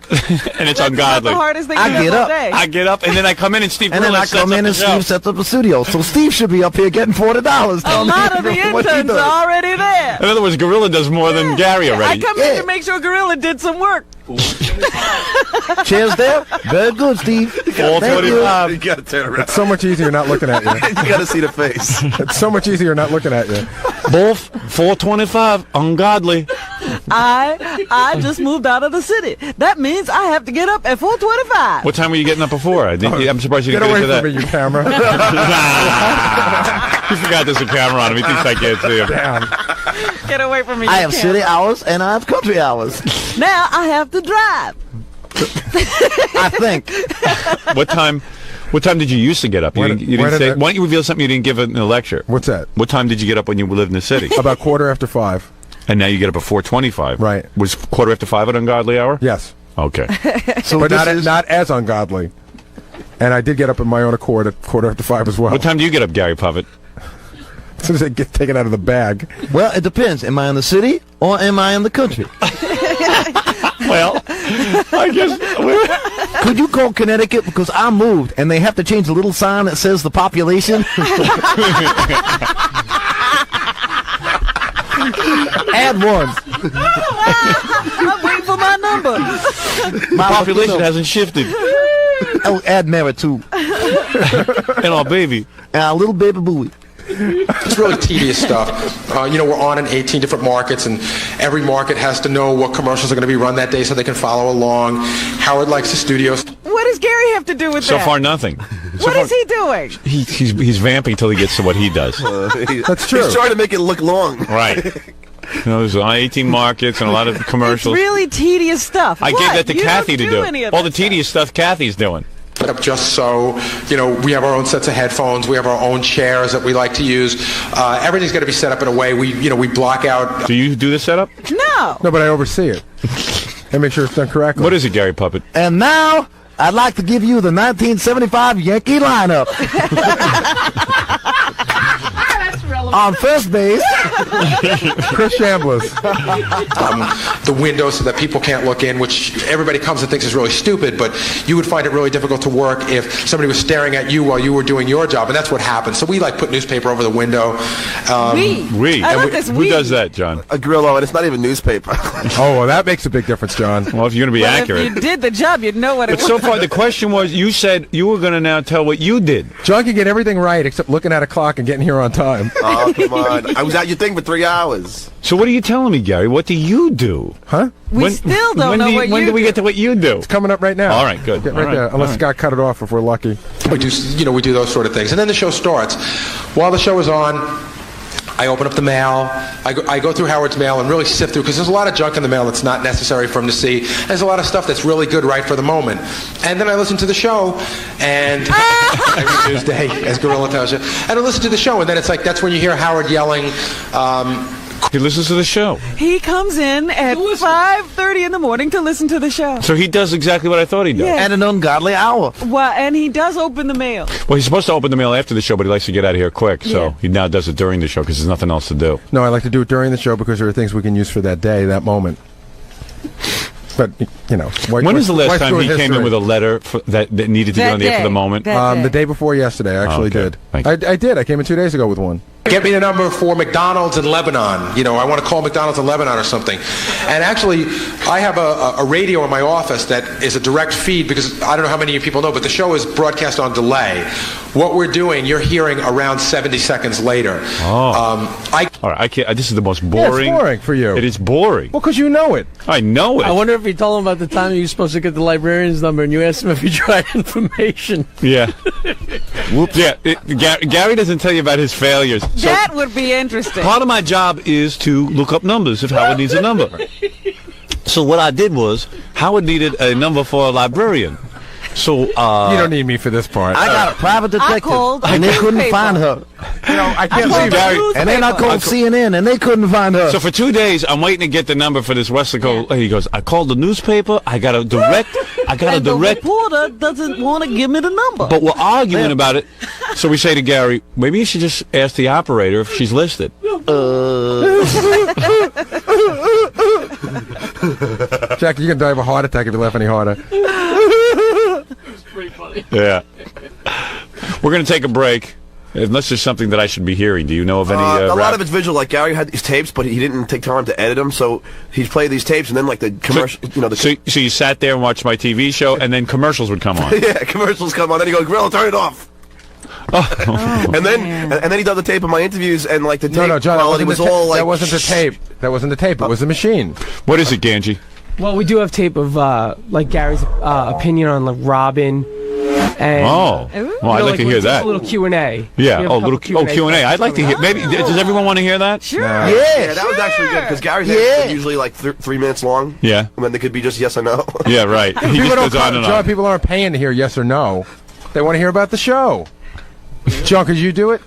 And it's That's ungodly. the hardest thing I to do get all up. day. I get up, and then I come in, and Steve And then Gorilla I come sets in up and the show. Steve sets up the studio. So Steve should be up here getting $40. A lot of the interns are already there. In other words, Gorilla does more than Gary I already. come in to make sure Gorilla did some work. Chairs there? Very good, Steve. Thank you. 4:25. You gotta turn around. It's so much easier not looking at you. You gotta see the face. It's so much easier not looking at you. Both 4:25. Ungodly. I just moved out of the city. That means I have to get up at 4:25. What time were you getting up before? I'm surprised you Get didn't away get into from me, that. you camera. He forgot there's a camera on him. He thinks I can't see him. Damn. Get away from me. I you have can't. city hours and I have country hours. Now I have to drive. I think. What time did you used to get up? You Where didn't, did- you where didn't did say, I- why don't you reveal something you didn't give in a lecture? What's that? What time did you get up when you lived in the city? About 5:15. And now you get up at 4:25. Right. Was 5:15 an ungodly hour? Yes. Okay. So But this is, not as ungodly. And I did get up in my own accord at 5:15 as well. What time do you get up, Gary Puffett? As soon as I get taken out of the bag. well, it depends. Am I in the city or am I in the country? Well, I guess. Could you call Connecticut because I moved and they have to change the little sign that says the population? Add one. I'm waiting for my number. My Population hasn't shifted. Oh, add merit too. And our baby. And our little baby Booey. It's really tedious stuff. We're on in 18 different markets, and every market has to know what commercials are going to be run that day so they can follow along. Howard likes the studios. What does Gary have to do with So that? far, nothing. What is he doing? He's vamping until he gets to what he does. That's true. He's trying to make it look long. Right. There's 18 markets and a lot of commercials. It's really tedious stuff. I gave that to You Kathy don't to do. any of All that the tedious stuff Kathy's doing. Set up just so, we have our own sets of headphones. We have our own chairs that we like to use. Everything's got to be set up in a way we block out. Do you do the setup? No. No, but I oversee it. And make sure it's done correctly. What is it, Gary Puppet? And now, I'd like to give you the 1975 Yankee lineup. On first base, Chris Chambliss. The window so that people can't look in, which everybody comes and thinks is really stupid, but you would find it really difficult to work if somebody was staring at you while you were doing your job, and that's what happens. So we put newspaper over the window. We. I like this Who we. does that, John? A Grillo, and it's not even newspaper. Oh, well, that makes a big difference, John. Well, if you're going to be Well, accurate. if you did the job, you'd know what it But was. so far, the question was, you said you were going to now tell what you did. John can get everything right except looking at a clock and getting here on time. Oh, come on. I was at your thing for 3 hours. So what are you telling me, Gary? What do you do? Huh? We still don't know what When you do we do. get to what you do? Coming up right now. All right, good. Get All right right, there. all Unless right. Scott cut it off if we're lucky. We do, we do those sort of things. And then the show starts. While the show is on, I open up the mail. I go through Howard's mail and really sift through, because there's a lot of junk in the mail that's not necessary for him to see. There's a lot of stuff that's really good right for the moment. And then I listen to the show, and every Tuesday, as Gorilla tells you. And I listen to the show, and then it's that's when you hear Howard yelling. He listens to the show. He comes in at 5:30 in the morning to listen to the show. So he does exactly what I thought he does. Yeah. at an ungodly hour. Well, and he does open the mail. Well, he's supposed to open the mail after the show, but he likes to get out of here quick. So Yeah. he now does it during the show because there's nothing else to do. No, I like to do it during the show because there are things we can use for that day, that moment. But, you know. When was the last time he came in with a letter that needed to go in there for the moment? The day before yesterday, I actually did. I did. I came in 2 days ago with one. Get me the number for McDonald's in Lebanon. You know, I want to call McDonald's in Lebanon or something. And actually, I have a radio in my office that is a direct feed because I don't know how many of you people know, but the show is broadcast on delay. What we're doing, you're hearing around 70 seconds later. All right, I can't. This is the most boring. Yeah, it's boring for you. It is boring. Well, because you know it. I know it. I wonder if you told him about the time you were supposed to get the librarian's number and you asked him if he tried information. Yeah. Whoops. Yeah. Gary doesn't tell you about his failures. So that would be interesting. Part of my job is to look up numbers if Howard needs a number. So what I did was, Howard needed a number for a librarian. So you don't need me for this part. I got a private detective, and they couldn't find her. You know, I can't believe Gary. And then I called CNN, and they couldn't find her. So for 2 days, I'm waiting to get the number for this Westlaco. He goes, I called the newspaper. I got a direct. The reporter doesn't want to give me the number. But we're arguing about it. So we say to Gary, maybe you should just ask the operator if she's listed. Jack, you can die of a heart attack if you laugh any harder. Pretty funny. Yeah. We're going to take a break. Unless there's something that I should be hearing. Do you know of any a lot of it's visual. Like Gary had these tapes, but he didn't take time to edit them, so he'd play these tapes, and then like the commercial, So you sat there and watched my TV show, and then commercials would come on. Yeah, commercials come on. Then he goes, "Grill, turn it off." and then he does the tape of my interviews, and like the tape John, quality was all like that wasn't the tape. That wasn't the tape. It was the machine. What is it, Ganji? Well, we do have tape of like Gary's opinion on like Robin. And, well, I'd like to hear that. A little Q&A. Yeah. Q&A. I'd like to hear. Maybe does everyone want to hear that? Sure. Yeah, that was actually good because Gary's is usually like 3 minutes long. Yeah. And then they could be just yes or no. Yeah, right. He People just goes on and on. John, people aren't paying to hear yes or no. They want to hear about the show. John, could you do it?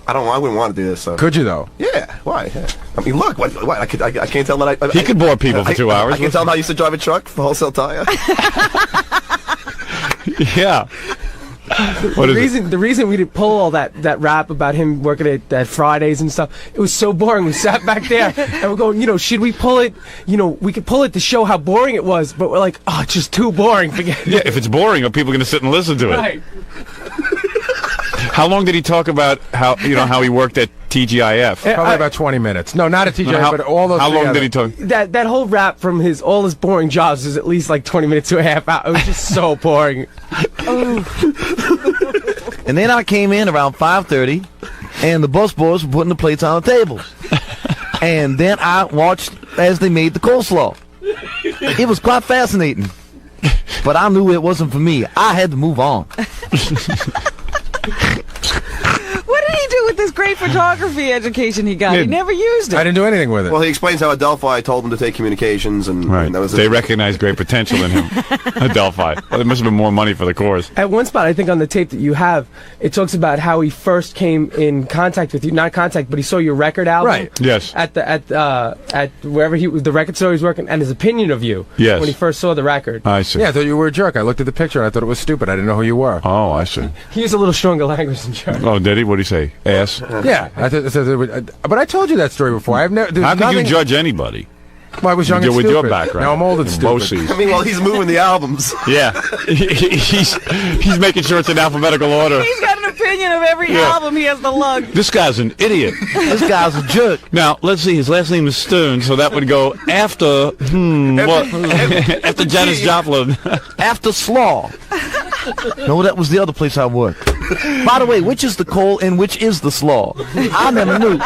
I wouldn't want to do this. So. Could you though? Yeah. Why? I mean, look. What? I can't tell that. He could bore people for 2 hours. I can tell him how I used to drive a truck for wholesale tire. Yeah. The reason we didn't pull all that rap about him working at Fridays and stuff, it was so boring. We sat back there and we're going, should we pull it? We could pull it to show how boring it was, but we're like, oh, it's just too boring. Forget it. Yeah, if it's boring, are people going to sit and listen to it? Right. How long did he talk about how he worked at TGIF? Probably about 20 minutes. No, not at TGIF, but all those. How long did he talk? That whole rap from all his boring jobs is at least like 20 minutes to a half hour. It was just so boring. And then I came in around 5:30, and the bus boys were putting the plates on the tables. And then I watched as they made the coleslaw. It was quite fascinating. But I knew it wasn't for me. I had to move on. What did he do with this great photography education he got? He never used it. I didn't do anything with it. Well, he explains how at Delphi told him to take communications, and that was they recognized great potential in him at Delphi. Well, there must have been more money for the course. At one spot, I think on the tape that you have, it talks about how he first came in contact with you. Not contact, but he saw your record album. Right. Yes. At wherever the record store he was working, and his opinion of you. Yes. When he first saw the record. I see. Yeah, I thought you were a jerk. I looked at the picture and I thought it was stupid. I didn't know who you were. Oh, I see. He used a little stronger language than jerk. Oh, did he? What did he say? Ass? Yeah. But I told you that story before. How could you judge anybody? Well, I was young and with stupid. your background. Now I'm old and stupid. Bosies. I mean, well, he's moving the albums. Yeah. He's making sure it's in alphabetical order. He's got an opinion of every album he has to lug. This guy's an idiot. This guy's a jerk. Now, let's see. His last name is Stern, so that would go after, after Janis Joplin. After Slaw. No, that was the other place I worked. By the way, which is the coal and which is the slaw? I never knew.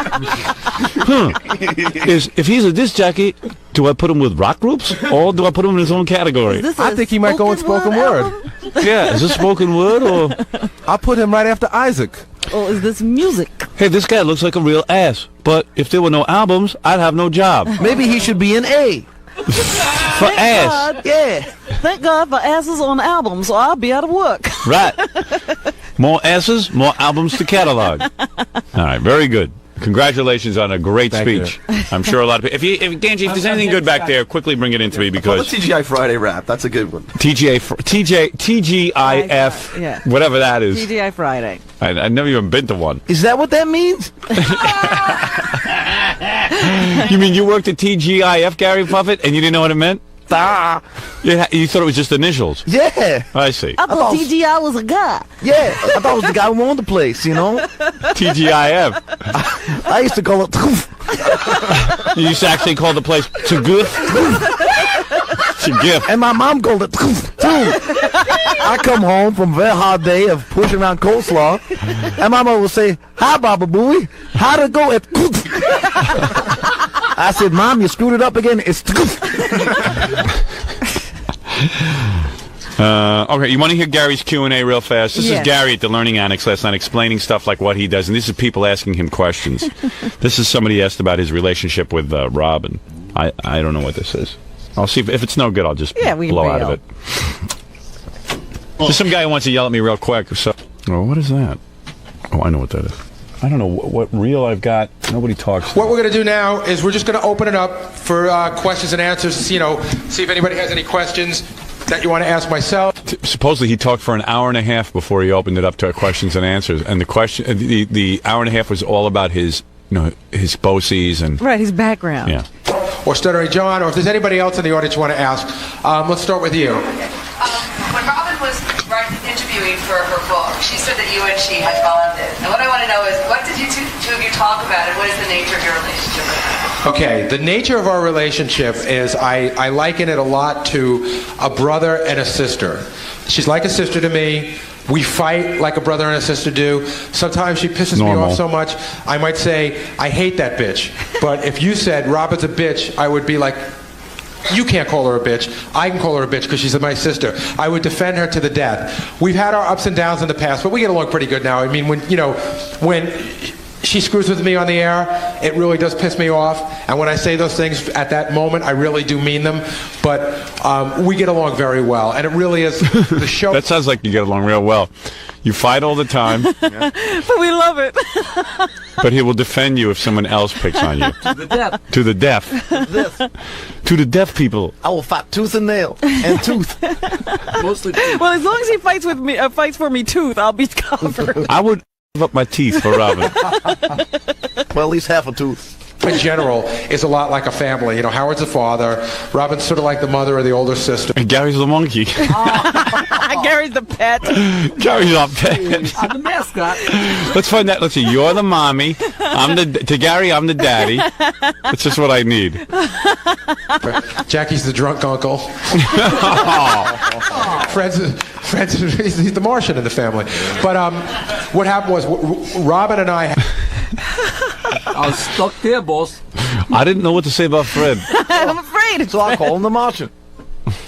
If he's a disc jockey, do I put him with rock groups or do I put him in his own category? I think he might go with spoken word. Yeah, is this spoken word or? I'll put him right after Isaac. Or is this music? Hey, this guy looks like a real ass. But if there were no albums, I'd have no job. Maybe he should be an A. For ass. God. Yeah. Thank God for asses on albums, or I'll be out of work. Right. More asses, more albums to catalog. All right, very good. Congratulations on a great speech. I'm sure a lot of people. If Ganji, if there's anything good back there, quickly bring it in to me because the TGI Friday rap. That's a good one. TGIF, whatever that is. TGI Friday. I've never even been to one. Is that what that means? You mean you worked at TGIF, Gary Puffett, and you didn't know what it meant? star. Yeah, you thought it was just initials. Yeah. I see. I thought TGI was a guy. Yeah, I thought it was the guy who owned the place, you know? TGIF. I used to call it... You used to actually call the place Tuguf? Tuguf. And my mom called it too. I come home from a very hard day of pushing around coleslaw, and my mom would say, "Hi, Baba Booey. How'd it go at..." I said, "Mom, you screwed it up again. It's..." Okay, you want to hear Gary's Q&A real fast? This is Gary at the Learning Annex last night explaining stuff like what he does, and this is people asking him questions. This is somebody asked about his relationship with Robin. I don't know what this is. I'll see if it's no good. I'll just blow out of it. There's some guy who wants to yell at me real quick. So, what is that? Oh, I know what that is. I don't know what reel I've got. Nobody talks. What we're going to do now is we're just going to open it up for questions and answers. You know, see if anybody has any questions that you want to ask myself. Supposedly he talked for an hour and a half before he opened it up to questions and answers, and the hour and a half was all about his his BOCES and his background. Yeah. Or Stuttering John, or if there's anybody else in the audience you want to ask. Let's start with you. When Robin was interviewing for her book, she said that you and she had bonded. And what I want to know is, what did you two of you talk about, and what is the nature of your relationship with her? Okay, the nature of our relationship is I liken it a lot to a brother and a sister. She's like a sister to me. We fight like a brother and a sister do. Sometimes she pisses me off so much, I might say, I hate that bitch. But if you said, Robin's a bitch, I would be like, you can't call her a bitch. I can call her a bitch because she's my sister. I would defend her to the death. We've had our ups and downs in the past, but we get along pretty good now. I mean, when she screws with me on the air, it really does piss me off. And when I say those things at that moment, I really do mean them. But we get along very well. And it really is the show. That sounds like you get along real well. You fight all the time. But we love it. But he will defend you if someone else picks on you. To the death. To the deaf. To the deaf people. I will fight tooth and nail. And tooth. Mostly tooth. Well, as long as he fights with me, fights for me tooth, I'll be covered. I would give up my teeth for Robin. Well, at least half a tooth. In general, is a lot like a family. You know, Howard's the father, Robin's sort of like the mother or the older sister. And Gary's the monkey. Gary's the pet. Gary's our pet. I'm the mascot. Let's find that. Let's see. You're the mommy. To Gary, I'm the daddy. That's just what I need. Jackie's the drunk uncle. Fred's he's the Martian in the family. But what happened was Robin and I. I was stuck there, boss. I didn't know what to say about Fred. I'm afraid. So I call him the Martian.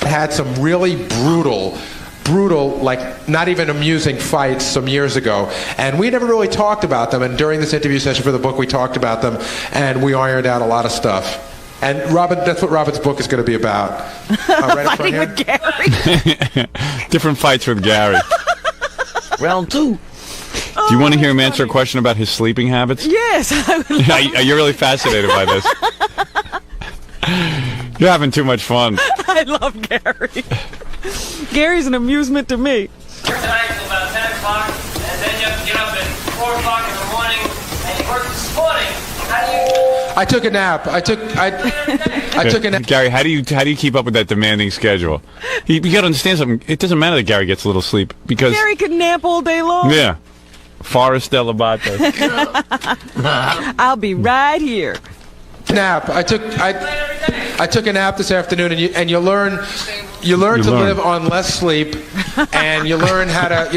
Had some really brutal, like not even amusing fights some years ago, and we never really talked about them. And during this interview session for the book, we talked about them, and we ironed out a lot of stuff. And Robin, that's what Robin's book is going to be about. Right Fighting with Gary. Different fights with Gary. Round 2. Do you want to hear him answer a question about his sleeping habits? Yes. I would You're really fascinated by this. You're having too much fun. I love Gary. Gary's an amusement to me. Tonight till about 10 o'clock, and then you have to get up at 4 o'clock in the morning, and you work this morning. How do you... I took a nap. I took a nap. Gary, how do you keep up with that demanding schedule? You got to understand something. It doesn't matter that Gary gets a little sleep because Gary could nap all day long. Yeah, Forest Dell'Abate. I'll be right here. Nap. I took a nap this afternoon, and you learn to live on less sleep, and you learn how to,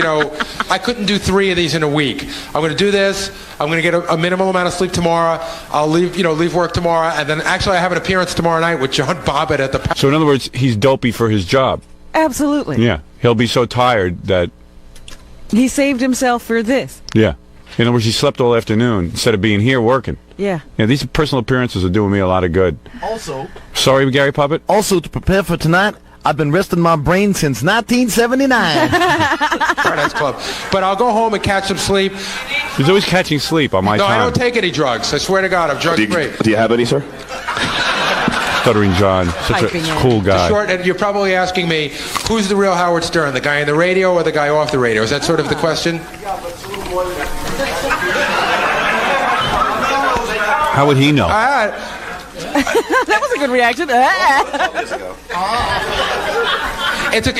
I couldn't do 3 of these in a week. I'm going to do this. I'm going to get a minimal amount of sleep tomorrow. I'll leave work tomorrow, and then actually I have an appearance tomorrow night with John Bobbitt at the. So in other words, he's dopey for his job. Absolutely. Yeah, he'll be so tired that he saved himself for this. Yeah. In other words, he slept all afternoon instead of being here working. Yeah. Yeah, these personal appearances are doing me a lot of good. Also. Sorry, Gary Puppet? Also, to prepare for tonight, I've been resting my brain since 1979. Paradise Club. But I'll go home and catch some sleep. He's always catching sleep on my time. No, I don't take any drugs. I swear to God, I'm drug-free. Do you have any, sir? Stuttering John, such a cool guy. And you're probably asking me, who's the real Howard Stern, the guy on the radio or the guy off the radio? Is that sort of the question? How would he know? That was a good reaction.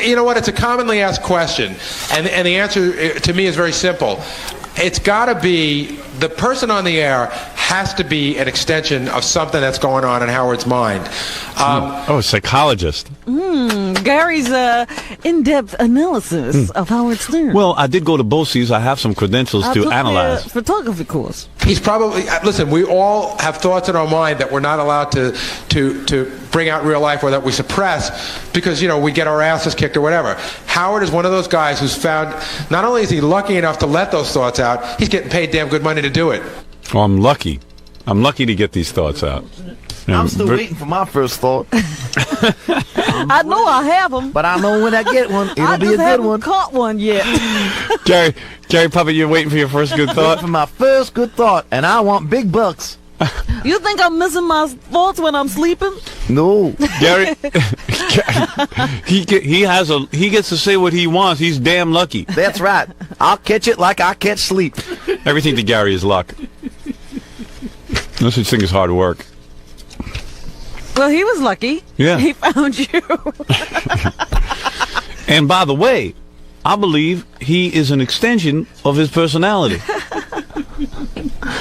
You know what? It's a commonly asked question, and the answer to me is very simple. It's got to be the person on the air has to be an extension of something that's going on in Howard's mind. A psychologist. Gary's in-depth analysis of Howard Stern. Well, I did go to BOCES. I have some credentials I to took analyze. the photography course. He's probably listen. We all have thoughts in our mind that we're not allowed to bring out in real life, or that we suppress because we get our asses kicked or whatever. Howard is one of those guys who's found. Not only is he lucky enough to let those thoughts out, he's getting paid damn good money to do it. Well, I'm lucky. I'm lucky to get these thoughts out. I'm still waiting for my first thought. I know I have them, but I know when I get one, it'll be a good haven't one. Caught one yet. Gary Puppet, you're waiting for your first good thought? Waiting for my first good thought, and I want big bucks. You think I'm missing my thoughts when I'm sleeping? No, Gary. he gets to say what he wants. He's damn lucky. That's right. I'll catch it like I catch sleep. Everything to Gary is luck. No such thing as hard work. Well, he was lucky. Yeah. He found you. And by the way, I believe he is an extension of his personality.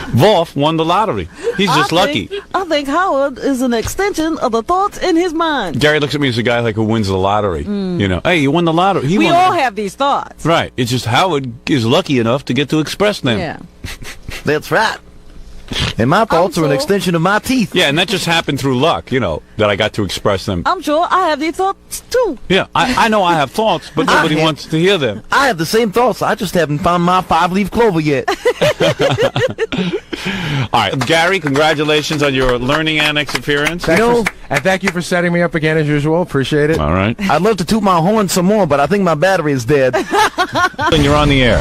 Voff won the lottery. He's just lucky. I think Howard is an extension of the thoughts in his mind. Gary looks at me as a guy like who wins the lottery. Hey, you won the lottery. We all have these thoughts. Right. It's just Howard is lucky enough to get to express them. Yeah. That's right. And my thoughts are an extension of my teeth. Yeah, and that just happened through luck, that I got to express them. I'm sure I have these thoughts too. Yeah, I know I have thoughts, but nobody wants to hear them. I have the same thoughts. I just haven't found my 5-leaf clover yet. All right, Gary, congratulations on your Learning Annex appearance. And thank you for setting me up again as usual. Appreciate it. All right. I'd love to toot my horn some more, but I think my battery is dead. And you're on the air.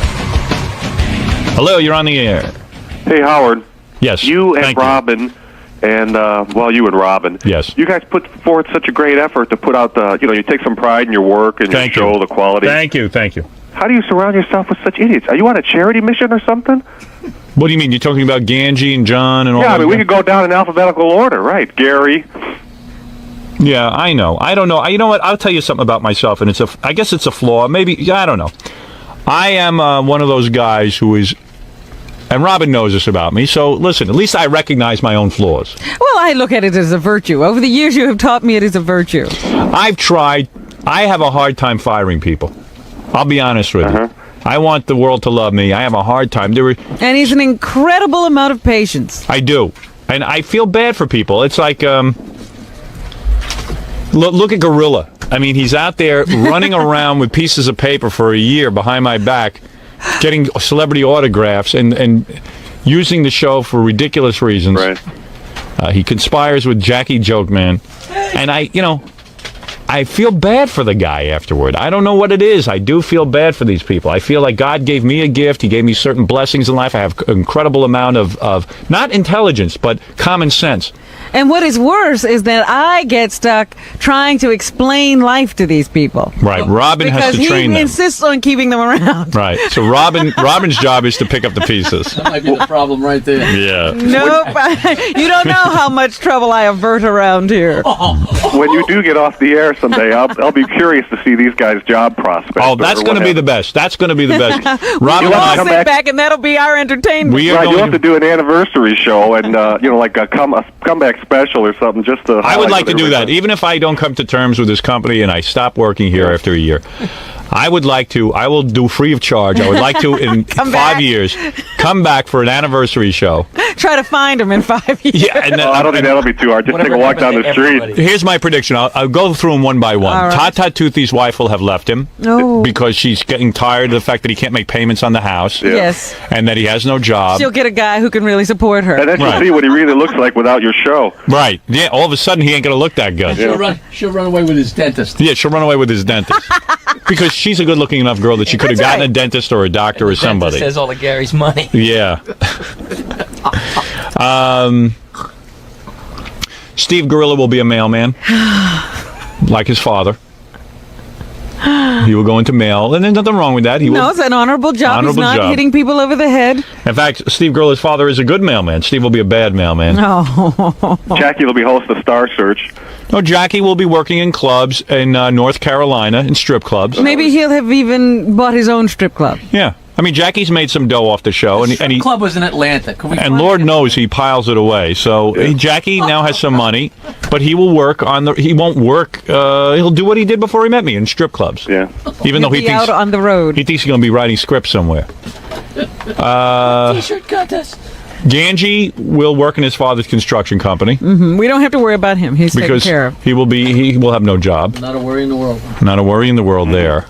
Hello, you're on the air. Hey, Howard. Yes. You and Robin, and you and Robin. Yes. You guys put forth such a great effort to put out you take some pride in your work and your show, the quality. Thank you. How do you surround yourself with such idiots? Are you on a charity mission or something? What do you mean? You're talking about Ganji and John and all that? Yeah, I mean, we could go down in alphabetical order, right? Gary. Yeah, I know. I don't know. You know what? I'll tell you something about myself, and I guess it's a flaw. Maybe, I don't know. I am one of those guys who is, and Robin knows this about me, so listen, at least I recognize my own flaws. Well, I look at it as a virtue. Over the years, you have taught me it is a virtue. I've tried. I have a hard time firing people. I'll be honest with you. I want the world to love me. I have a hard time. And he's an incredible amount of patience. I do. And I feel bad for people. It's like, look at Gorilla. I mean, he's out there running around with pieces of paper for a year behind my back, getting celebrity autographs and using the show for ridiculous reasons. Right. He conspires with Jackie Jokeman. And I feel bad for the guy afterward. I don't know what it is. I do feel bad for these people. I feel like God gave me a gift. He gave me certain blessings in life. I have an incredible amount of not intelligence, but common sense. And what is worse is that I get stuck trying to explain life to these people. Right. Robin has to train them. Because he insists on keeping them around. Right. So Robin's job is to pick up the pieces. That might be the problem right there. Yeah. Nope. You don't know how much trouble I avert around here. When you do get off the air someday, I'll be curious to see these guys' job prospects. Oh, that's going to be the best. That's going to be the best. Robin, we'll all sit back and that'll be our entertainment. You'll have to do an anniversary show and like a comeback special or something. Just to I would like to do that, even if I don't come to terms with this company and I stop working here after a year. I would like to. I will do free of charge. I would like to in 5 years come back for an anniversary show. Try to find them in 5 years. Yeah, and I don't think that'll be too hard. Just take a walk down the street. Here's my prediction. I'll go through them one by one. All right. Tata Toothy's wife will have left him because she's getting tired of the fact that he can't make payments on the house. Yeah. Yes. And that he has no job. She'll get a guy who can really support her. And then she'll see what he really looks like without your show. Right. Yeah. All of a sudden, he ain't going to look that good. She'll run away with his dentist. Yeah, she'll run away with his dentist. Because she's a good-looking enough girl that she could have gotten a dentist or a doctor or somebody. Says all of Gary's money. Yeah. Steve Gorilla will be a mailman, like his father. He will go into mail, and there's nothing wrong with that. He No, will. it's an honorable job. Honorable He's not job. hitting people over the head. In fact, Steve Gurley's father is a good mailman. Steve will be a bad mailman. No. Jackie will be hosting the Star Search. No, Jackie will be working in clubs in North Carolina, in strip clubs. Maybe he'll have even bought his own strip club. Yeah. I mean, Jackie's made some dough off the show, and he club was in Atlanta. Can we and Lord knows he piles it away. So Jackie now has some money, but he will work on the. He won't work. He'll do what he did before he met me in strip clubs. Yeah. Even though he Be thinks out on the road. he thinks he's going to be writing scripts somewhere. T-shirt contest. Ganji will work in his father's construction company We don't have to worry about him. He's taken because care of. he will have no job. Not a worry in the world. Not a worry in the world there.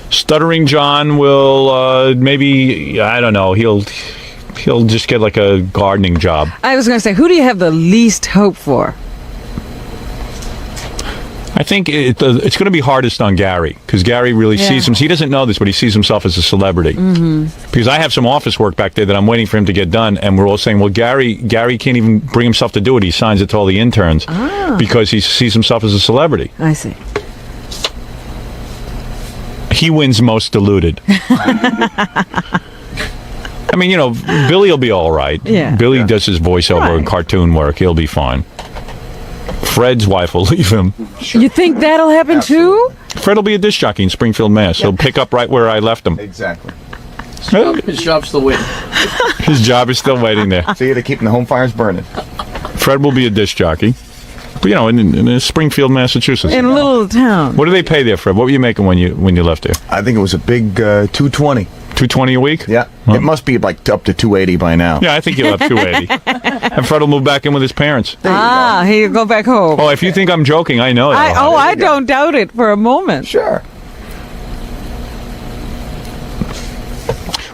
Stuttering John will maybe, I don't know, he'll just get like a gardening job. I was going to say, who do you have the least hope for? I think it's going to be hardest on Gary because Gary really sees him. He doesn't know this, but he sees himself as a celebrity. Because I have some office work back there that I'm waiting for him to get done, and we're all saying, well, Gary can't even bring himself to do it. He signs it to all the interns because he sees himself as a celebrity. I see. He wins most diluted. I mean, Billy will be all right. Yeah. Billy does his voiceover and cartoon work. He'll be fine. Fred's wife will leave him. You think that'll happen too? Fred will be a disc jockey in Springfield, Mass. He'll pick up right where I left him. Exactly. His job's still waiting. His job is still waiting there. See, they're keeping the home fires burning. Fred will be a disc jockey. But, in Springfield, Massachusetts. In a little town. What do they pay there, Fred? What were you making when you left there? I think it was a big 220. $220 a week? Yeah. It must be like up to 280 by now. Yeah, I think he'll have 280. And Fred will move back in with his parents. He'll go back home. Oh, if you think I'm joking, I know that. I don't doubt it for a moment. Sure.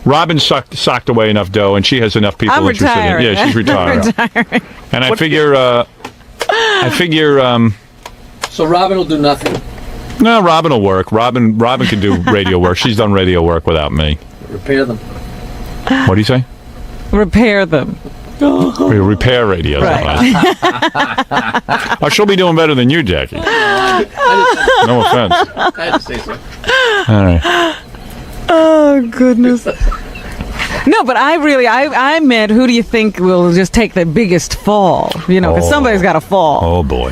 Robin socked away enough dough, and she has enough people I'm interested retiring. in. Yeah, she's retiring. And I figure. So Robin will do nothing. No, Robin will work. Robin can do radio work. She's done radio work without me. Repair them. What do you say? Repair them. We repair radios. Right. Oh, she'll be doing better than you, Jackie. No offense. I had to say so. All right. Oh, goodness. No, but I meant, who do you think will just take the biggest fall? Because somebody's got to fall. Oh, boy.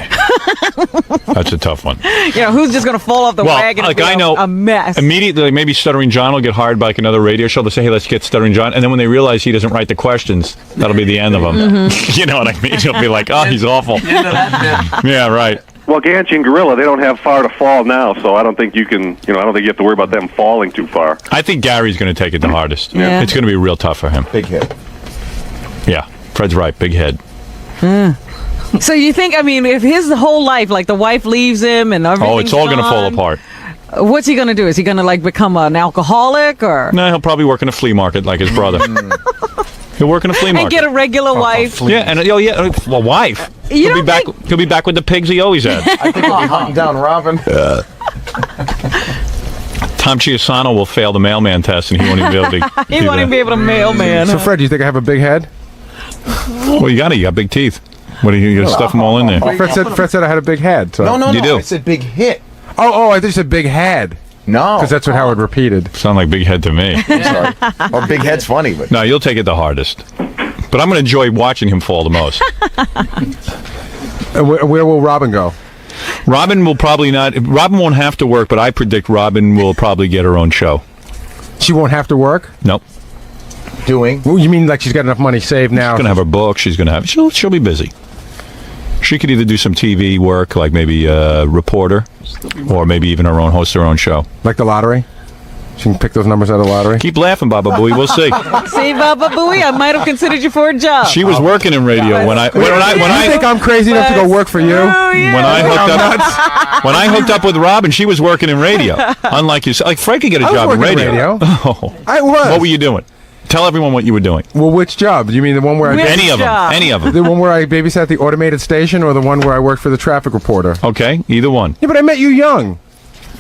That's a tough one. Who's just going to fall off the wagon and be a mess? Immediately, maybe Stuttering John will get hired by like another radio show. They'll say, hey, let's get Stuttering John. And then when they realize he doesn't write the questions, that'll be the end of him. You know what I mean? He'll be like, oh, he's awful. Yeah, right. Well, Ganchi and Gorilla, they don't have far to fall now, so I don't think you can, I don't think you have to worry about them falling too far. I think Gary's going to take it the hardest. Yeah. It's going to be real tough for him. Big head. Yeah, Fred's right. Big head. So you think, if his whole life, like the wife leaves him and everything's Oh, it's all going to fall apart. What's he going to do? Is he going to become an alcoholic or? No, he'll probably work in a flea market like his brother. He'll work in a flea market. And get a regular wife. Yeah, and a wife. He'll be back. He'll be back with the pigs he always had. I think we'll be hunting down Robin. Tom Chiusano will fail the mailman test, and he won't even be able to. He won't even be able to mailman. So, Fred, do you think I have a big head? Well, you got big teeth. What are you going to stuff them all in there? Well, Fred said I had a big head. So. No. You do. I said big hit. Oh, I think you said big head. No. Because that's what Howard repeated. Sound like big head to me. Sorry. Or big head's funny, but No, you'll take it the hardest. But I'm going to enjoy watching him fall the most. And where will Robin go? Robin will probably not. Robin won't have to work, but I predict Robin will probably get her own show. She won't have to work? Nope. doing. Well, you mean like she's got enough money saved now? She's going to have her book. She's going to have. She'll be busy. She could either do some TV work, like maybe a reporter, or maybe even her own host her own show. Like the lottery? She can pick those numbers out of the lottery? Keep laughing, Baba Booey. We'll see. See, Baba Booey, I might have considered you for a job. She was working in radio when I think I'm crazy enough to go work for you? When I hooked up with Robin, she was working in radio. Unlike you, like Fred could get a job in radio. Oh, I was. What were you doing? Tell everyone what you were doing. Well, which job? Do you mean the one where Any of them. The one where I babysat the automated station, or the one where I worked for the traffic reporter? Okay, either one. Yeah, but I met you young.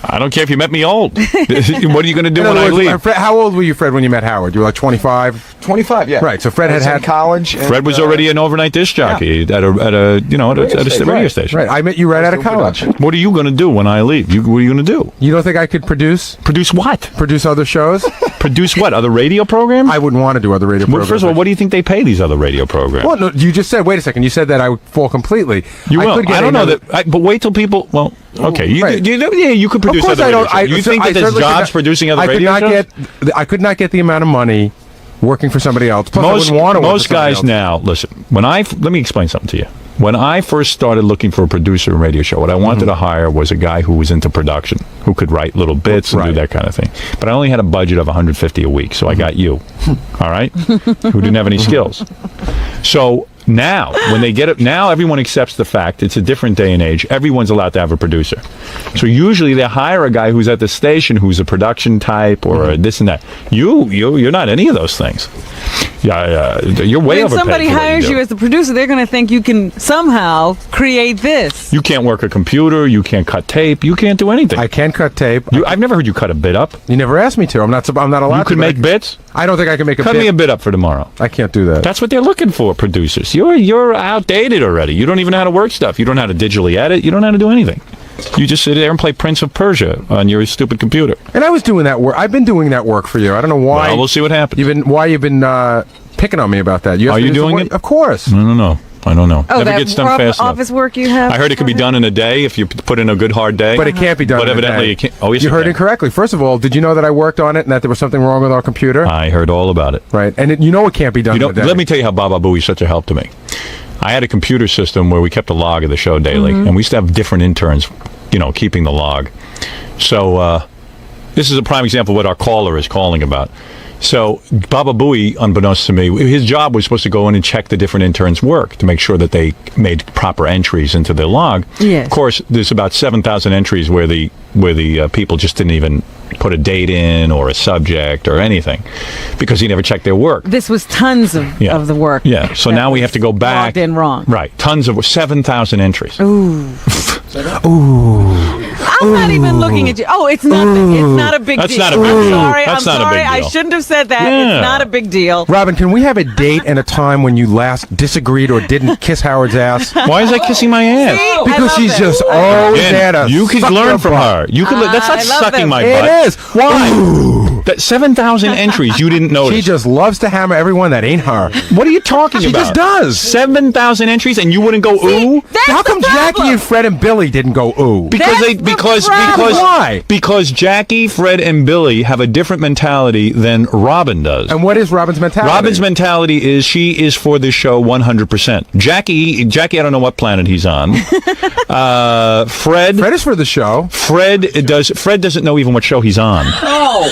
I don't care if you met me old. What are you going to do when I leave? Fred, how old were you, Fred, when you met Howard? You were like 25? 25, yeah. Right, so Fred I was had in college. And, Fred was already an overnight disc jockey at a radio station. Right, I met you right out of college. What are you going to do when I leave? What are you going to do? You don't think I could produce? Produce what? Produce other shows? Produce what? Other radio programs? I wouldn't want to do other radio programs. First of all, what do you think they pay these other radio programs? Well, no, you just said, wait a second, you said that I would fall completely. You will. I don't know that, but wait till people, well, okay. You could produce other radio shows. You think that there's jobs producing other radio shows? I could not get the amount of money working for somebody else. Plus, I wouldn't want to work most for somebody guys else. now, listen, let me explain something to you. When I first started looking for a producer in a radio show, what I wanted to hire was a guy who was into production, who could write little bits and do that kind of thing. But I only had a budget of $150 a week, so I got you, all right, who didn't have any skills. So now, when they get it, now everyone accepts the fact it's a different day and age. Everyone's allowed to have a producer. So usually they hire a guy who's at the station who's a production type or this and that. You're not any of those things. You're way overpaid. When somebody hires you as the producer, they're going to think you can somehow create this. You can't work a computer. You can't cut tape. You can't do anything. I can cut tape. I've never heard you cut a bit up. You never asked me to. I'm not allowed to. You can make bits? I don't think I can make a bit. Cut me a bit up for tomorrow. I can't do that. That's what they're looking for, producers. You're outdated already. You don't even know how to work stuff. You don't know how to digitally edit. You don't know how to do anything. You just sit there and play Prince of Persia on your stupid computer. And I was doing that work. I've been doing that work for you. I don't know why. Well, we'll see what happens. Why you've been picking on me about that. Are you doing it? Of course. No. I don't know. Oh, Never that gets done fast enough. office work you have? I heard it could be done in a day if you put in a good hard day. But it can't be done But in a evidently day. it can't. Oh, yes, you heard incorrectly. First of all, did you know that I worked on it and that there was something wrong with our computer? I heard all about it. Right. And it can't be done in a day. Let me tell you how Baba Booey is such a help to me. I had a computer system where we kept a log of the show daily, and we used to have different interns, keeping the log. So this is a prime example of what our caller is calling about. So Baba Booey, unbeknownst to me, his job was supposed to go in and check the different interns' work to make sure that they made proper entries into their log. Yes. Of course, there's about 7,000 entries where the people just didn't even put a date in or a subject or anything because he never checked their work. This was tons of the work. Yeah. So now we have to go back. Logged in wrong. Right. Tons of 7,000 entries. Ooh. Ooh. I'm not even looking at you. Oh, it's not a big That's deal. not a big deal. I'm sorry. I shouldn't have said that. Yeah. It's not a big deal. Robin, can we have a date and a time when you last disagreed or didn't kiss Howard's ass? Why is that kissing my ass? See? Because she's just always there to You can suck learn your from butt. her. You can. That's not I love sucking them. my It butt. is. Why? That 7,000 entries you didn't notice. She just loves to hammer everyone that ain't her. What are you talking She about? just does. 7,000 entries and you wouldn't go ooh? How come Jackie and Fred and Billy didn't go ooh? Because Why? Because Jackie, Fred, and Billy have a different mentality than Robin does. And what is Robin's mentality? Robin's mentality is she is for the show 100%. Jackie, I don't know what planet he's on. Fred is for the show. Fred doesn't know even what show he's on. Oh.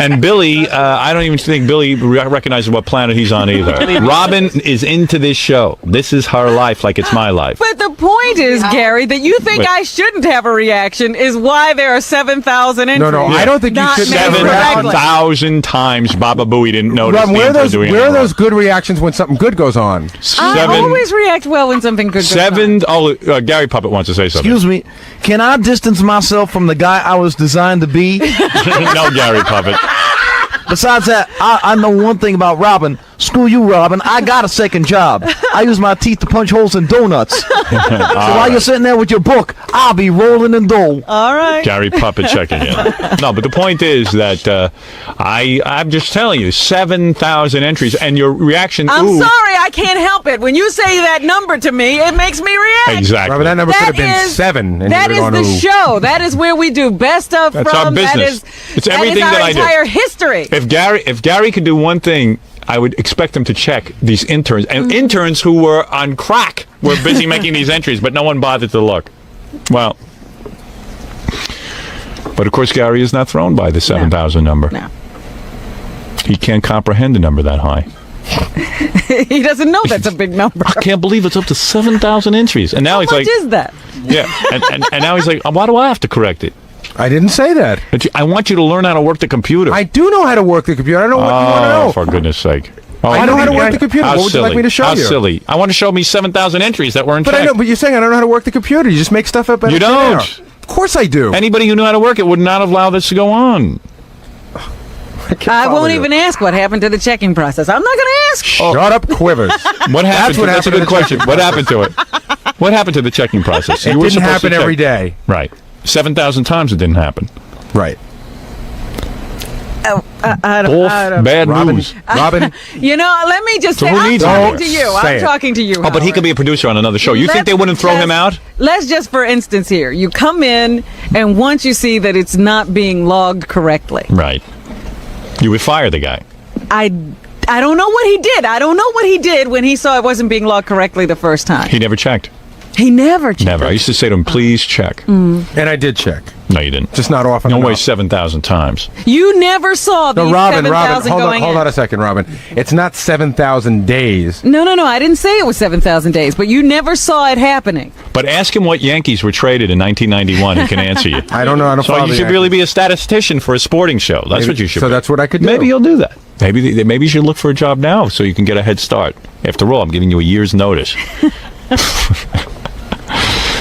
And Billy, I don't even think Billy recognizes what planet he's on either. Robin is into this show. This is her life like it's my life. But the point is, Gary, that you think Wait. I shouldn't have a reaction is why there are 7,000 entries. No, I don't think you Not should. made correctly. 7,000 times Baba Booey didn't notice. Robin, where the are those good reactions when something good goes on? I always react well when something good goes on. Gary Puppet wants to say something. Excuse me, can I distance myself from the guy I was designed to be? No, Gary Puppet. Besides that, I know one thing about Robin. Screw you, Robin. I got a second job. I use my teeth to punch holes in donuts. So while you're sitting there with your book, I'll be rolling in dough. All right. Gary Puppet checking in. No, but the point is that I'm just telling you, 7,000 entries, and your reaction. I'm ooh, sorry, I can't help it. When you say that number to me, it makes me react. Exactly. Robin, that number could have been 7. And That you is would the have gone, ooh. show. That is where we do best of That's from. our business. It's everything that is our that I do. entire history. If Gary could do one thing, I would expect him to check these interns. And interns who were on crack were busy making these entries, but no one bothered to look. Well, but of course, Gary is not thrown by the 7,000 number. No. He can't comprehend a number that high. He doesn't know that's a big number. I can't believe it's up to 7,000 entries. And now How he's much like, is that? yeah. And now he's like, why do I have to correct it? I didn't say that. I want you to learn how to work the computer. I do know how to work the computer. I don't know what you want to know. For goodness sake. I know how to work the computer. How What would you like me to show How you? silly. I want to show me 7,000 entries that weren't But checked. I know. But you're saying I don't know how to work the computer. You just make stuff up. You don't. Of course I do. Anybody who knew how to work it would not have allowed this to go on. I won't even ask what happened to the checking process. I'm not going to ask. Shut up, Quivers. What happened? That's a good question. What happened to it? What happened to the checking process? It didn't happen every day. Right. 7,000 times it didn't happen. Right. Bad news. Robin. You know, let me just So say, who I'm needs talking it? to you. Say I'm it. talking to you. Oh, but he could be a producer on another show. You think they wouldn't throw him out? Let's just, for instance, here. You come in, and once you see that it's not being logged correctly, Right. You would fire the guy. I don't know what he did. I don't know what he did when he saw it wasn't being logged correctly the first time. He never checked. He never checked. Never. I used to say to him, please check. And I did check. No, you didn't. Just not often No enough. way 7,000 times. You never saw these No, Robin, 7,000 hold going on in. a second, Robin. It's not 7,000 days. No. I didn't say it was 7,000 days, but you never saw it happening. But ask him what Yankees were traded in 1991. He can answer you. I don't know how to follow So you the should really be a statistician for a sporting show. That's Maybe- what you should so be. that's what I could do. Maybe you'll do that. Maybe you should look for a job now so you can get a head start. After all, I'm giving you a year's notice.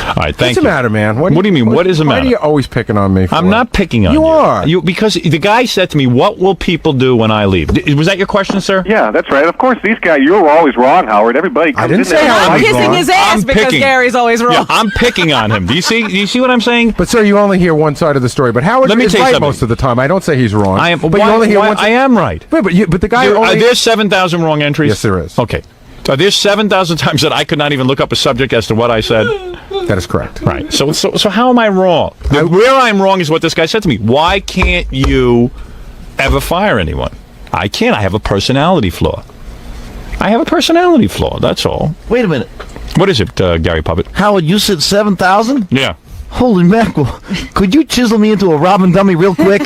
All right, thank What's the you. matter, man? What do you mean? What is the Why matter? are you always picking on me? For? I'm not picking on you. You are. Because the guy said to me, what will people do when I leave? Was that your question, sir? Yeah, that's right. Of course, these guys, you're always wrong, Howard. Everybody comes didn't in say there. I I'm was kissing wrong. his ass I'm because picking. Gary's always wrong. Yeah, I'm picking on him. Do you see what I'm saying? But sir, you only hear one side of the story. But Howard Let me is tell you right something. most of the time. I don't say he's wrong. I am. But why, you only hear why- one. I am right. Wait, but the guy only. There's 7,000 wrong entries? Yes, there is. Okay. So there's 7,000 times that I could not even look up a subject as to what I said. That is correct. Right. So how am I wrong? Where I'm wrong is what this guy said to me. Why can't you ever fire anyone? I can't. I have a personality flaw. That's all. Wait a minute. What is it, Gary Puppet? Howard, you said 7,000? Yeah. Holy mackerel. Could you chisel me into a Robin dummy real quick?